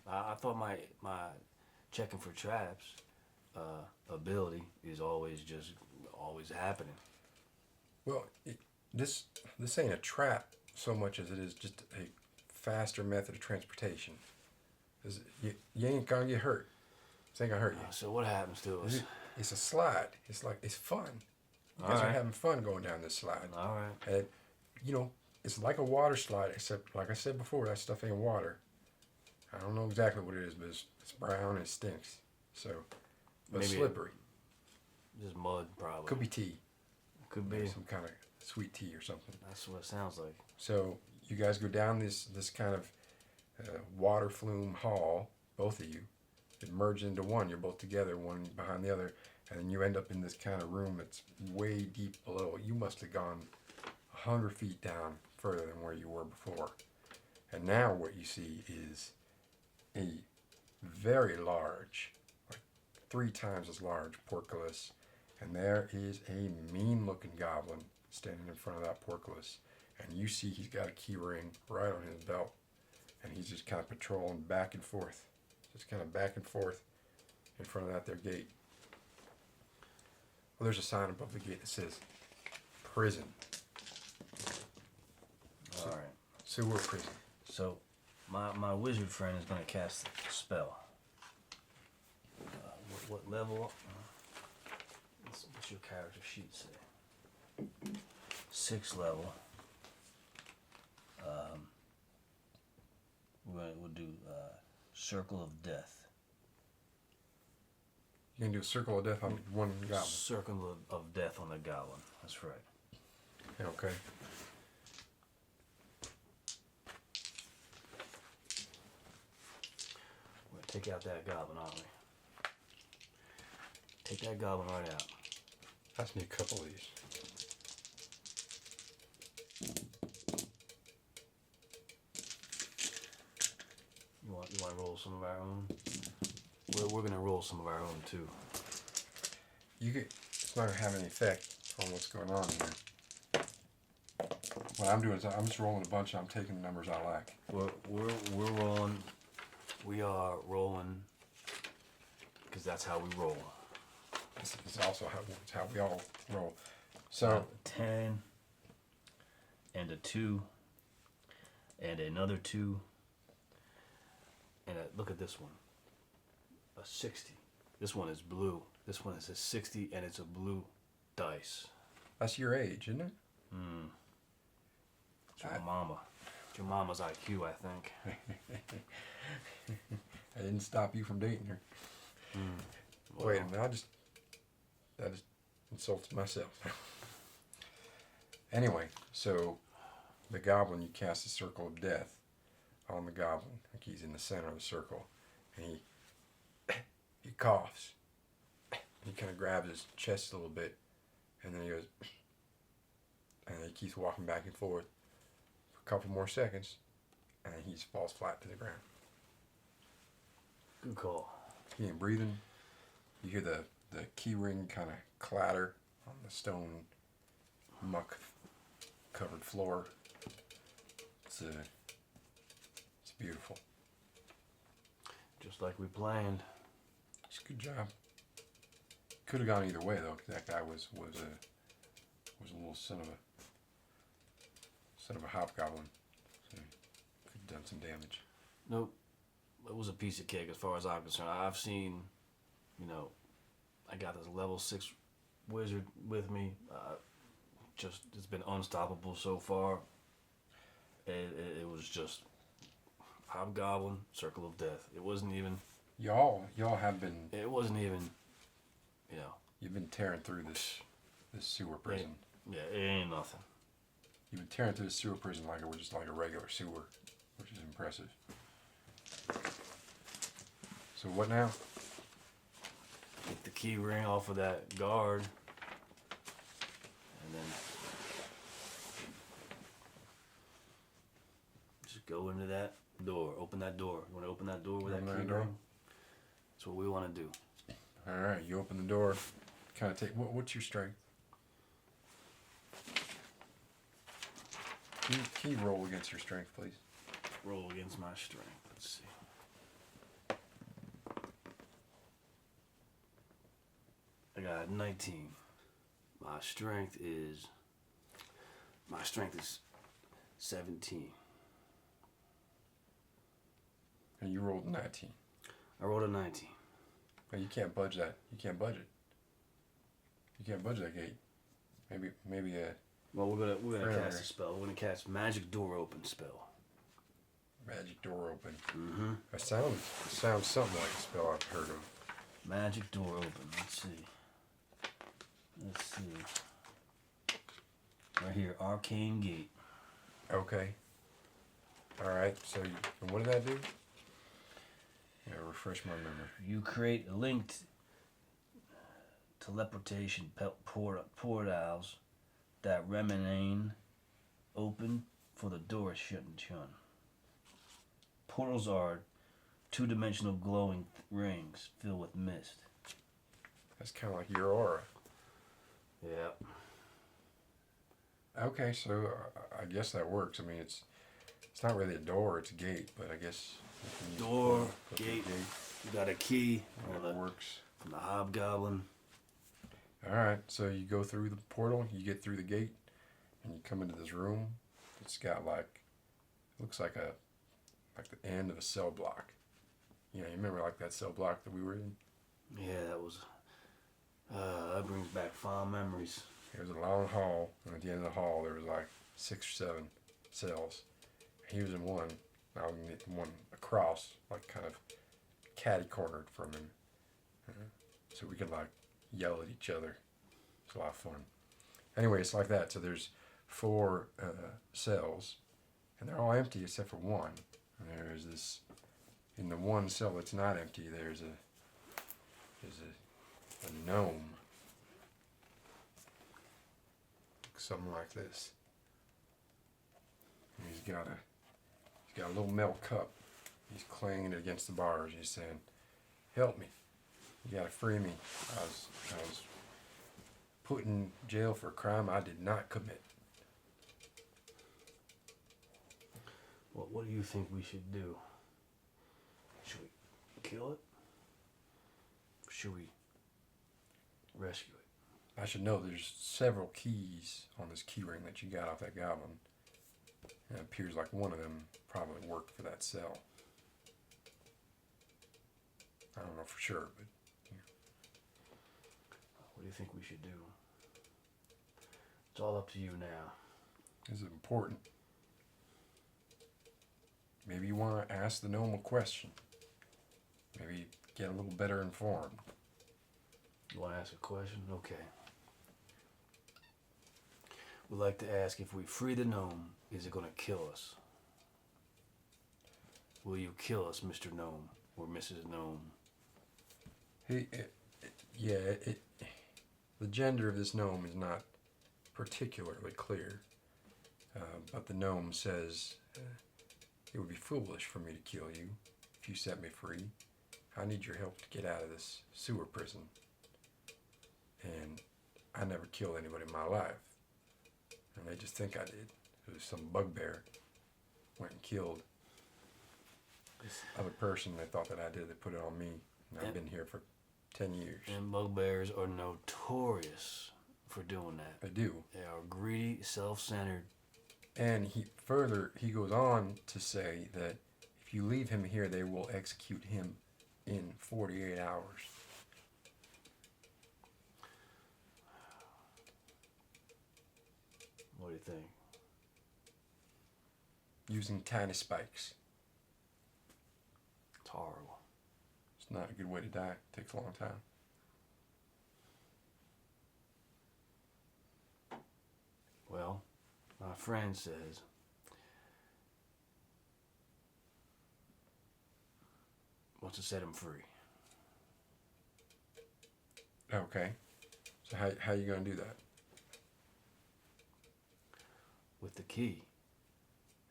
I thought my checking for traps ability is always happening. Well, this ain't a trap so much as it is just a faster method of transportation. You ain't gonna get hurt. This ain't gonna hurt you. So what happens to us? It's a slide. It's fun. You guys All are right. having fun going down this slide. All right. And, you know, it's like a water slide, except, like I said before, that stuff ain't water. I don't know exactly what it is, but it's brown and it stinks. So, but Maybe slippery. Just mud, probably. Could be tea. Could Maybe be. some kind of sweet tea or something. That's what it sounds like. So you guys go down this kind of water flume hall, both of you. It merges into one. You're both together, one behind the other, and then you end up in this kind of room that's way deep below. You must have gone 100 feet down further than where you were before. And now what you see is a very large, like 3 times as large portcullis, and there is a mean-looking goblin standing in front of that portcullis. And you see he's got a key ring right on his belt, and he's just kind of patrolling back and forth, just kind of back and forth in front of that there gate. Well, there's a sign above the gate that says prison. All right. Sewer prison. So, my wizard friend is going to cast a spell. What level? What's your character sheet say? 6th level. We'll do Circle of Death. You can do a circle of death on one goblin. Circle of Death on the goblin. That's right. Okay. We're going to take out that goblin, aren't we? Take that goblin right out. I just need a couple of these. You want to roll some of our own? We're going to roll some of our own too. It's not gonna have any effect on what's going on here. What I'm doing is I'm just rolling a bunch and I'm taking the numbers I like. We're rolling. We are rolling because that's how we roll. It's also how we all roll. So 10 and a 2 and another 2 and look at this one. A 60. This one is blue. This one is a 60 and it's a blue dice. that's your age, isn't it? It's your mama. It's your mama's IQ, I think. I didn't stop you from dating her. Well, Wait a minute, that just insults myself. Anyway, so the goblin, you cast a circle of death on the goblin. Like he's in the center of the circle. And he coughs. He kind of grabs his chest a little bit. And then he goes, and he keeps walking back and forth for a couple more seconds. And he just falls flat to the ground. Good call. He ain't breathing. You hear the key ring kind of clatter on the stone muck covered floor. It's beautiful. Just like we planned. It's a good job. Could have gone either way though, 'cause that guy was a little son of a hobgoblin. So he could have done some damage. Nope. It was a piece of cake as far as I'm concerned. I've seen, I got this level 6 wizard with me. It's been unstoppable so far. It was just hobgoblin, circle of death. It wasn't even. Y'all have been. It wasn't even. You've been tearing through this sewer prison. Yeah, it ain't nothing. You've been tearing through the sewer prison like it was just like a regular sewer, which is impressive. So what now? Get the key ring off of that guard. And then just go into that door. Open that door. You want to open that door with that Open key that door? ring? That's what we want to do. All right, you open the door. Kind of take. What's your strength? Can you roll against your strength, please? Roll against my strength. Let's see. I got 19. My strength is 17. And you rolled 19. I rolled a 19. Well, you can't budge that. You can't budge it. You can't budge that gate. Maybe a Well, we're gonna Prayer. cast a spell. We're gonna cast magic door open spell. magic door open. Mm-hmm. It sounds something like a spell I've heard of. Magic door open. Let's see. Right here, arcane gate. Okay. All right. So, and what did that do? Yeah, refresh my memory. You create linked teleportation portals that remain open for the door shouldn't shun. Portals are two-dimensional glowing rings filled with mist. That's kind of like your aura. Yeah. Okay, so I guess that works. I mean, it's not really a door; it's a gate. But I guess you can use Door, a portal, gate. You got a key whatever works. from the hobgoblin. All right, so you go through the portal, you get through the gate, and you come into this room. It's got looks like the end of a cell block. You know, you remember like that cell block that we were in? Yeah, that brings back fond memories. It was a long hall, and at the end of the hall there was like 6 or 7 cells. He was in one. I was in one across, like kind of catty cornered from him, so we could like yell at each other. It's a lot of fun. Anyway, it's like that. So there's 4 cells, and they're all empty except for one. And there's this in the one cell that's not empty. There's a gnome. Something like this. And he's got a little metal cup. He's clanging it against the bars. He's saying, "Help me! You gotta free me. I was put in jail for a crime I did not commit." Well, what do you think we should do? Should we kill it? Or should we rescue it? I should know there's several keys on this key ring that you got off that goblin. And it appears like one of them probably worked for that cell. I don't know for sure, but What do you think we should do? It's all up to you now. this is important. Maybe you want to ask the gnome a question. Maybe get a little better informed. You want to ask a question? Okay. We'd like to ask, if we free the gnome, is it going to kill us? Will you kill us, Mr. Gnome or Mrs. Gnome? The gender of this gnome is not particularly clear, but the gnome says, "It would be foolish for me to kill you if you set me free. I need your help to get out of this sewer prison. And I never killed anybody in my life. And they just think I did. It was some bugbear went and killed other person. They thought that I did. They put it on me. And I've been here for 10 years. And bugbears are notorious for doing that. They do. They are greedy, self-centered. And he goes on to say that if you leave him here, they will execute him in 48 hours. What do you think? Using tiny spikes. It's horrible. It's not a good way to die. It takes a long time. Well, my friend says wants to set him free. Okay. So how you going to do that? With the key.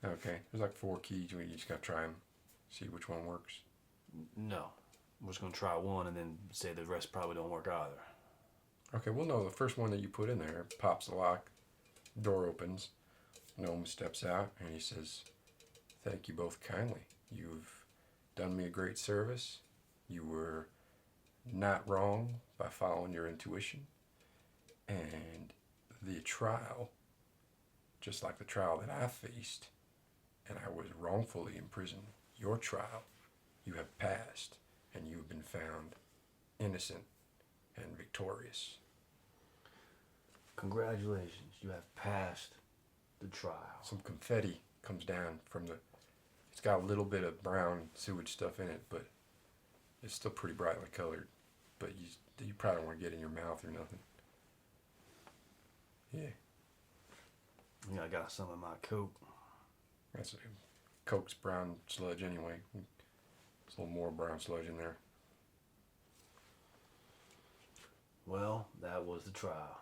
Okay. There's like 4 keys. You just got to try them. See which one works. No. We're just going to try one and then say the rest probably don't work either. Okay, well, no, the first one that you put in there pops the lock, door opens, gnome steps out, and he says, "Thank you both kindly. You've done me a great service. You were not wrong by following your intuition. And the trial, just like the trial that I faced, and I was wrongfully imprisoned, your trial, you have passed, and you have been found innocent and victorious." Congratulations, you have passed the trial. Some confetti comes down from the. It's got a little bit of brown sewage stuff in it, but it's still pretty brightly colored. But you probably don't want to get in your mouth or nothing. Yeah, Yeah, I got some in my coat. that's Coke's brown sludge anyway. There's a little more brown sludge in there. Well, that was the trial.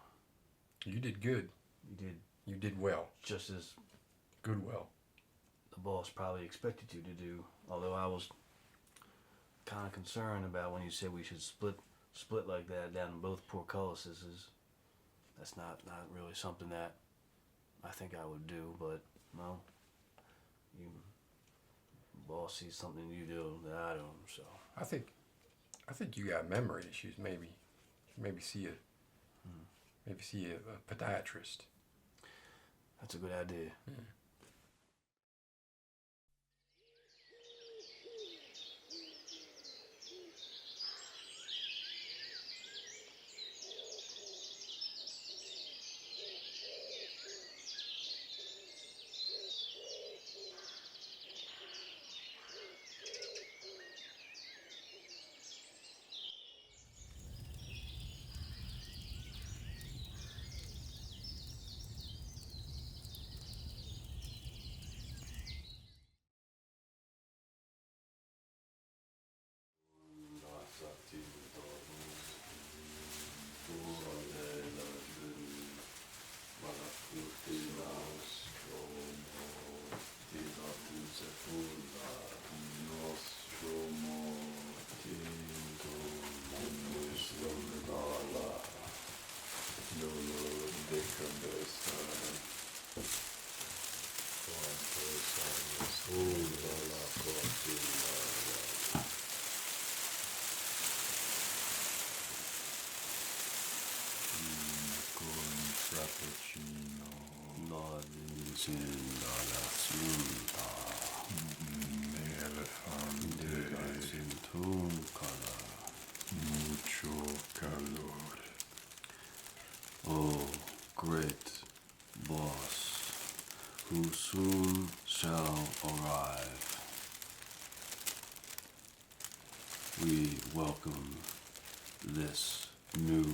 You did good. You did well. Just as Good well. the boss probably expected you to do. Although I was kind of concerned about when you said we should split like that down in both portcullises. That's not really something that I think I would do. But no, you boss sees something you do that I don't. So I think you got memory issues. Maybe see a podiatrist. that's a good idea. Yeah. Mucho calor. Oh, great boss, who soon shall arrive. We welcome this new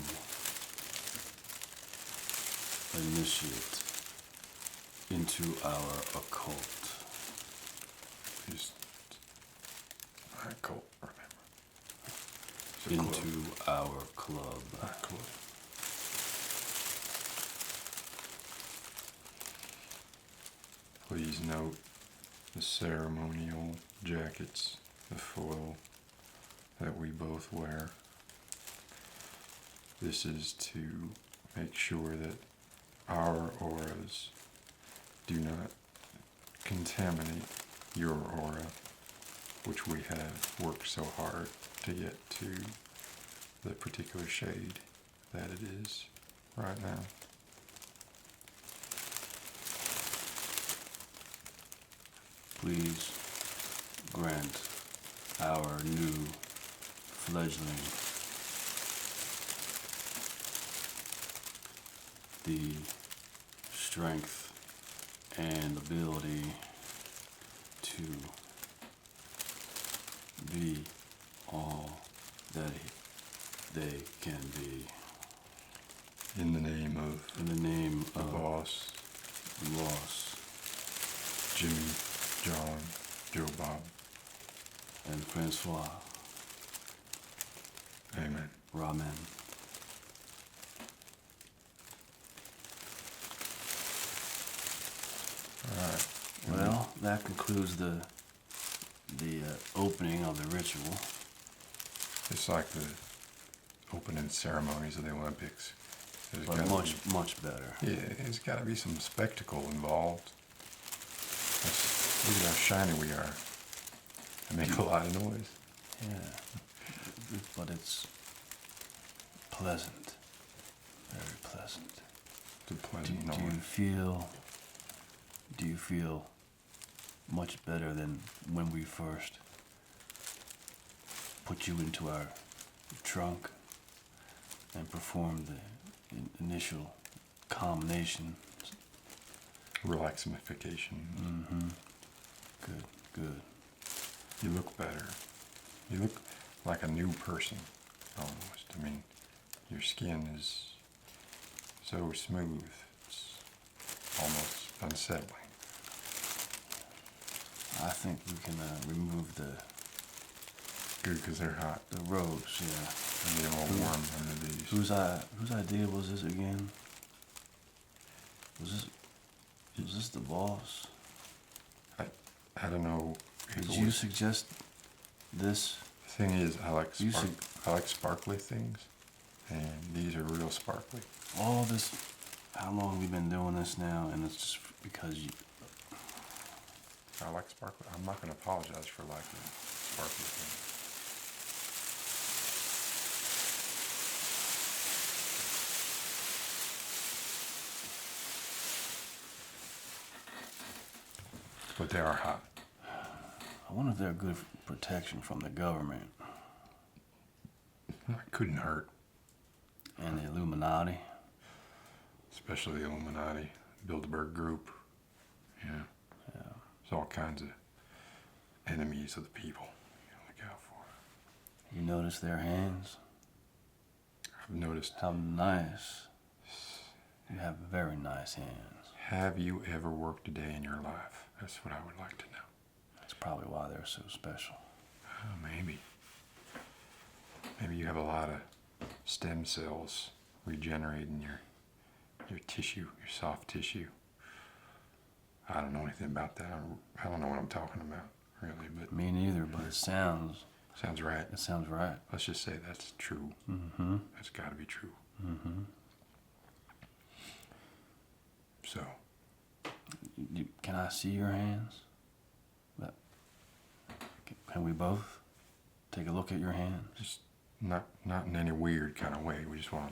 initiate into our occult. He's my cult, remember. Into our club. Our club. Please note the ceremonial jackets, the foil that we both wear. This is to make sure that our auras do not contaminate your aura, which we have worked so hard to get to the particular shade that it is right now. Please grant our new fledgling the strength and ability to be all that they can be. In the name of In the name the of boss, Ross Jimmy, John, Joe Bob. and Francois Amen. Ramen. Alright. Well, that concludes the opening of the ritual. It's like the opening ceremonies of the Olympics. There's But gotta much better. be, yeah, there's got to be some spectacle involved. Look at how shiny we are. I make a lot of noise. Yeah. But it's pleasant. Very pleasant. It's a pleasant noise. Do you feel much better than when we first put you into our trunk and performed the initial Calmination. Relaxification. Mm-hmm. Good, good. You look better. You look like a new person, almost. I mean, your skin is so smooth. It's almost unsettling. I think we can remove the Good, because they're hot. robes, yeah. And they're all warm under these. Whose idea was this again? Was this the boss? I don't know. Did you suggest this? The thing is, I like You I like sparkly things, and these are real sparkly. All this, how long have we been doing this now? And it's just because you. I like sparkly. I'm not going to apologize for liking sparkly things. But they are hot. I wonder if they're good protection from the government It couldn't hurt, and the Illuminati. especially the Illuminati, Bilderberg Group. Yeah. Yeah. There's all kinds of enemies of the people you gotta look out for. You notice their hands? I've noticed. How nice. You have very nice hands. Have you ever worked a day in your life? That's what I would like to know. That's probably why they're so special. Oh, maybe. Maybe you have a lot of stem cells regenerating your tissue, your soft tissue. I don't know anything about that. I don't know what I'm talking about, really, but Me neither, but it sounds right. right. Let's just say that's true. Mm-hmm. That's got to be true. Mm-hmm. So, Can I see your hands? Can we both take a look at your hands? just not in any weird kind of way. We just want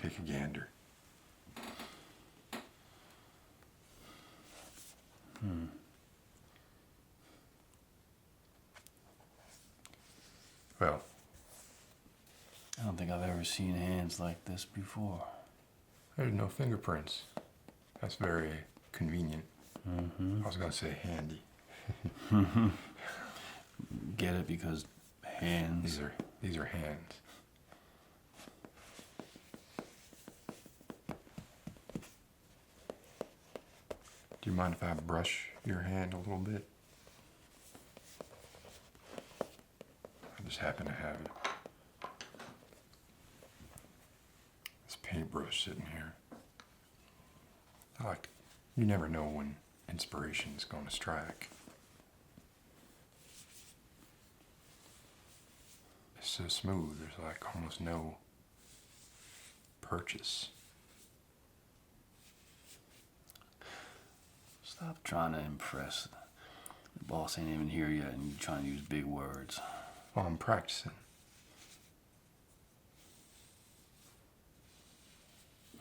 to take a gander. Well, I don't think I've ever seen hands like this before. there's no fingerprints. That's very convenient. Mm-hmm. I was going to say handy. Get it? Because hands. These are hands. Do you mind if I brush your hand a little bit? I just happen to have this paintbrush sitting here. You never know when inspiration is going to strike. It's so smooth, there's like almost no purchase. Stop trying to impress. The boss ain't even here yet, and you're trying to use big words. Well, I'm practicing.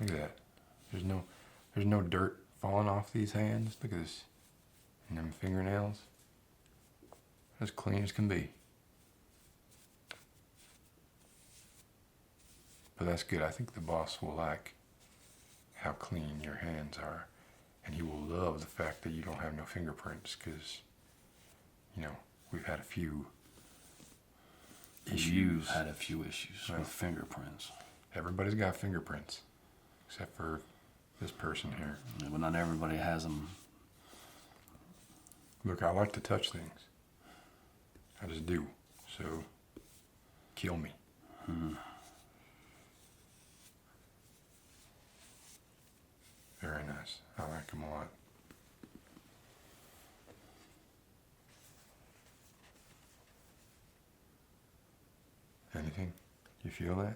Look at that. There's no dirt falling off these hands. Look at this. And them fingernails. As clean as can be. But that's good. I think the boss will like how clean your hands are. And he will love the fact that you don't have no fingerprints, because, we've had a few issues. You've had a few issues Well, with fingerprints. Everybody's got fingerprints, except for this person here. Yeah, but not everybody has them. Look, I like to touch things. I just do. So, kill me. Very nice. I like them a lot. Anything? You feel that?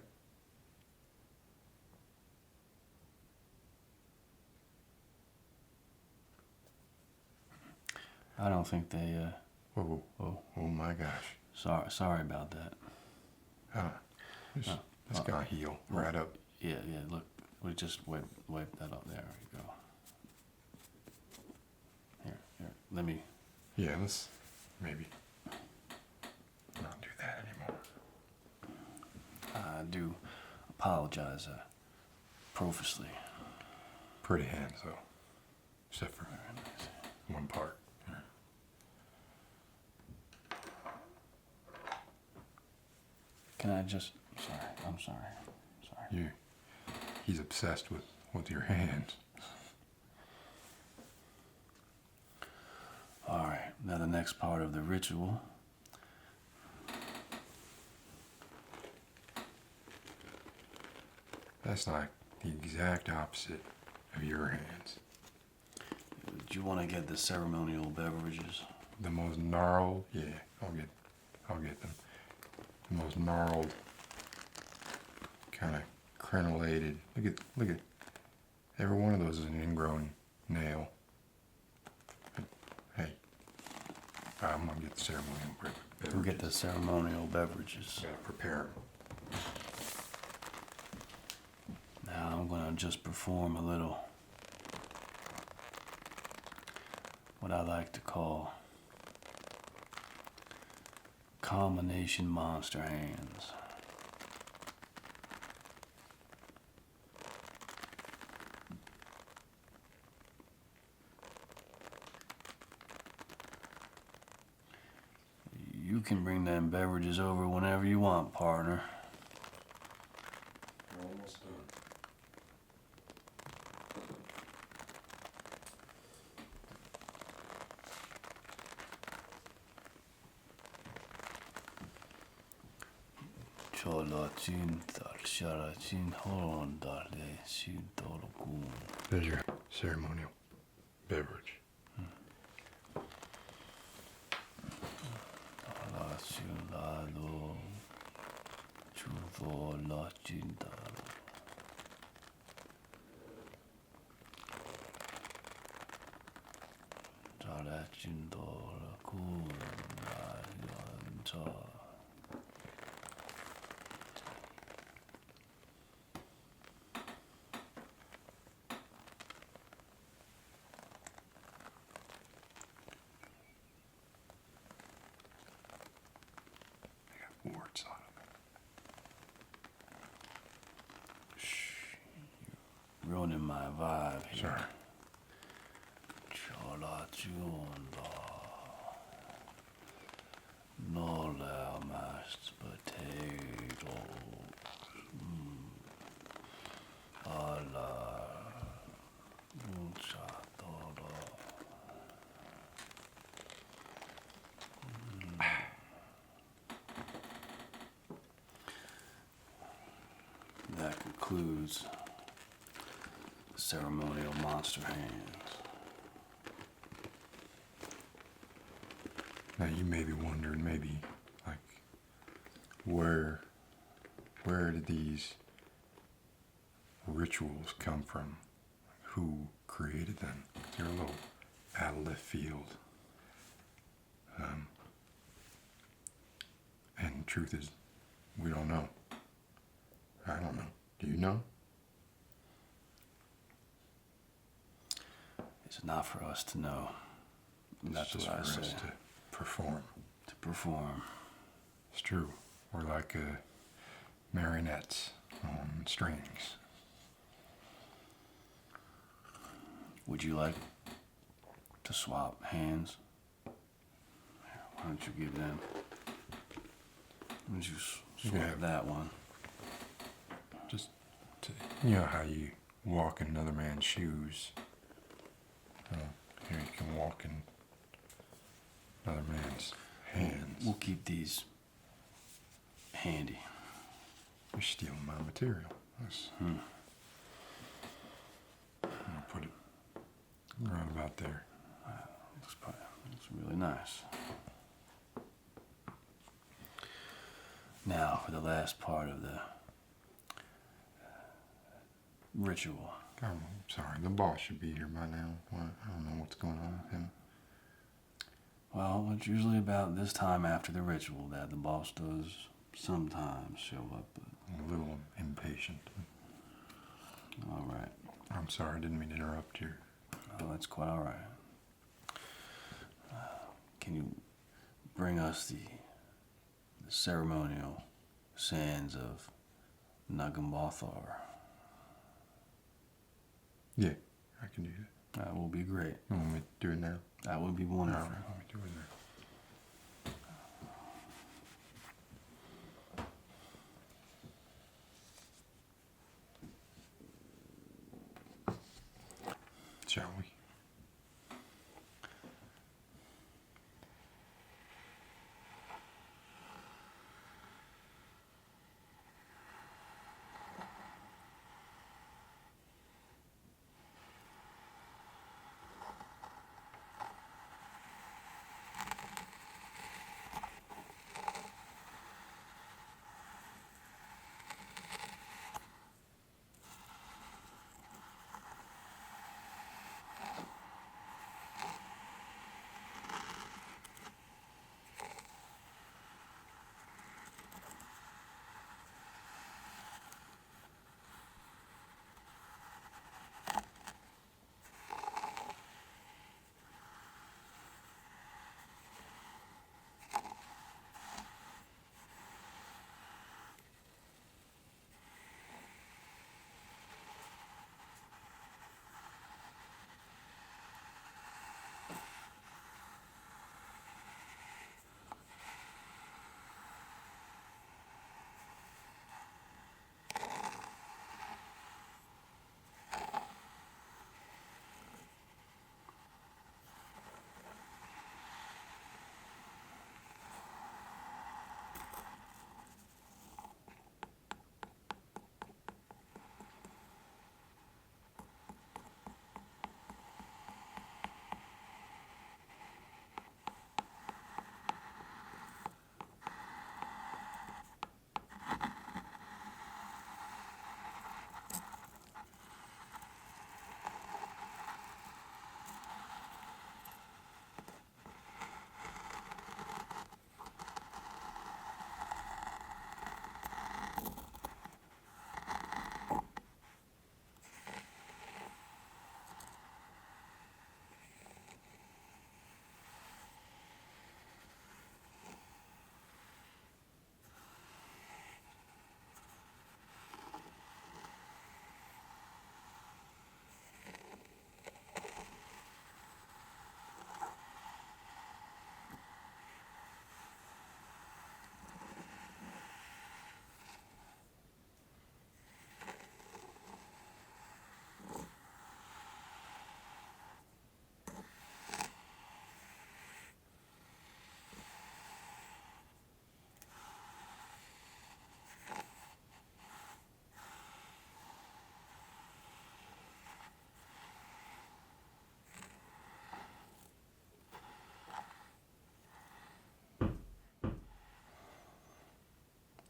I don't think they. Whoa. Oh, Oh my gosh. sorry about that. It's gonna heal right up. Yeah. Look, we just wipe that up. There we go. Here. Let me. Yeah, let's maybe not do that anymore. I do apologize profusely. Pretty hands though, except for one part. Yeah. Can I just? Sorry, I'm sorry. Sorry. He's obsessed with your hands. All right. Now the next part of the ritual. That's like the exact opposite of your hands. Do you want to get the ceremonial beverages? The most gnarled, yeah, I'll get them. The most gnarled, kind of crenellated. Look at, every one of those is an ingrown nail. Hey, I'm gonna get the ceremonial beverages. We'll get the ceremonial beverages. Gotta prepare them. Now I'm gonna just perform a little, what I like to call Calmination monster hands. You can bring them beverages over whenever you want, partner. We're almost done. There's your ceremonial beverage. Warts on them. Shh, you're ruining my vibe here. Sorry. No mashed potatoes. That concludes ceremonial monster hands. Now you may be wondering, maybe, like, where did these rituals come from? Who created them? They're a little out of left field. And the truth is, we don't know. I don't know. Do you know? It's not for us to know. That's It's just what I for us say. to perform. To perform. It's true. We're like marionettes on strings. Would you like to swap hands? Why don't you give them? Why don't you swap Yeah. that one? Just to, you know how you walk in another man's shoes. Here you can walk in another man's hands. We'll keep these handy. You're stealing my material. I'm gonna put it right about there. Looks really nice. Now for the last part of the ritual. I'm sorry, the boss should be here by now. I don't know what's going on with him. Well, it's usually about this time after the ritual that the boss does sometimes show up. But I'm a little impatient. all right. I'm sorry, I didn't mean to interrupt you. Oh, that's quite all right. Can you bring us the ceremonial sands of Nagambothar? Yeah, I can do that. That will be great. You want me to do it now? That would be All wonderful. right, let me do it now. Shall we?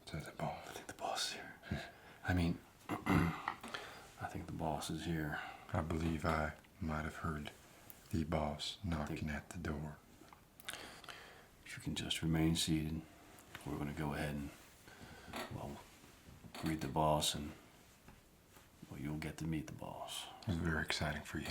Is that the boss? I think the boss is here. I mean, I think the boss is here. I believe I might have heard the boss knocking at the door. If you can just remain seated, we're going to go ahead and, well, greet the boss, and, well, you'll get to meet the boss. It's very exciting for you.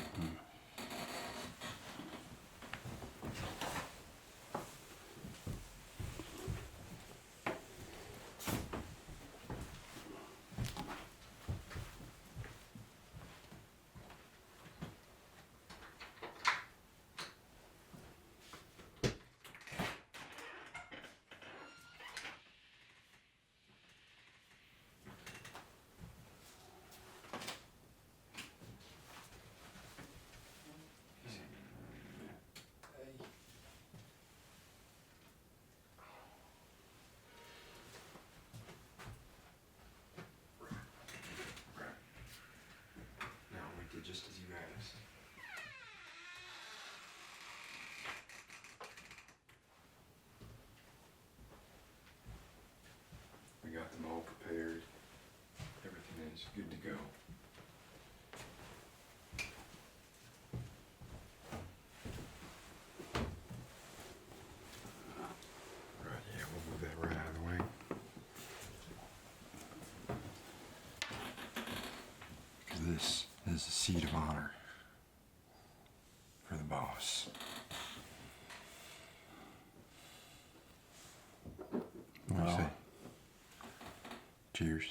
Just as you asked. We got them all prepared. Everything is good to go. Right, yeah, we'll move that right out of the way. Because this is the seat of honor for the boss. What do you Well, say? Cheers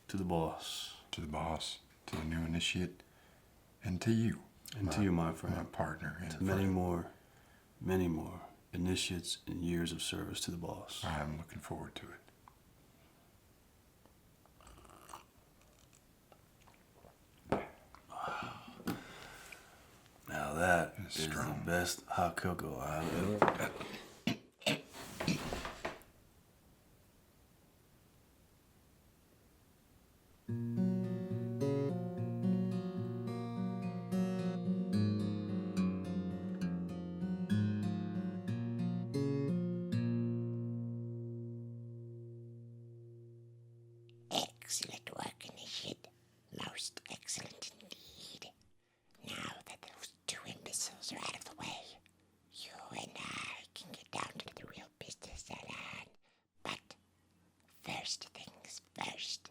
to the boss. to the boss, to the new initiate, And to you. And to you, my friend. My partner. And To many more initiates and years of service to the boss. I'm looking forward to it. Now that It's is strong. the best hot cocoa I've ever had. Excellent work, Initiate. Most excellent indeed. Now that those two imbeciles are out of the way, you and I can get down to the real business at hand. But first things first.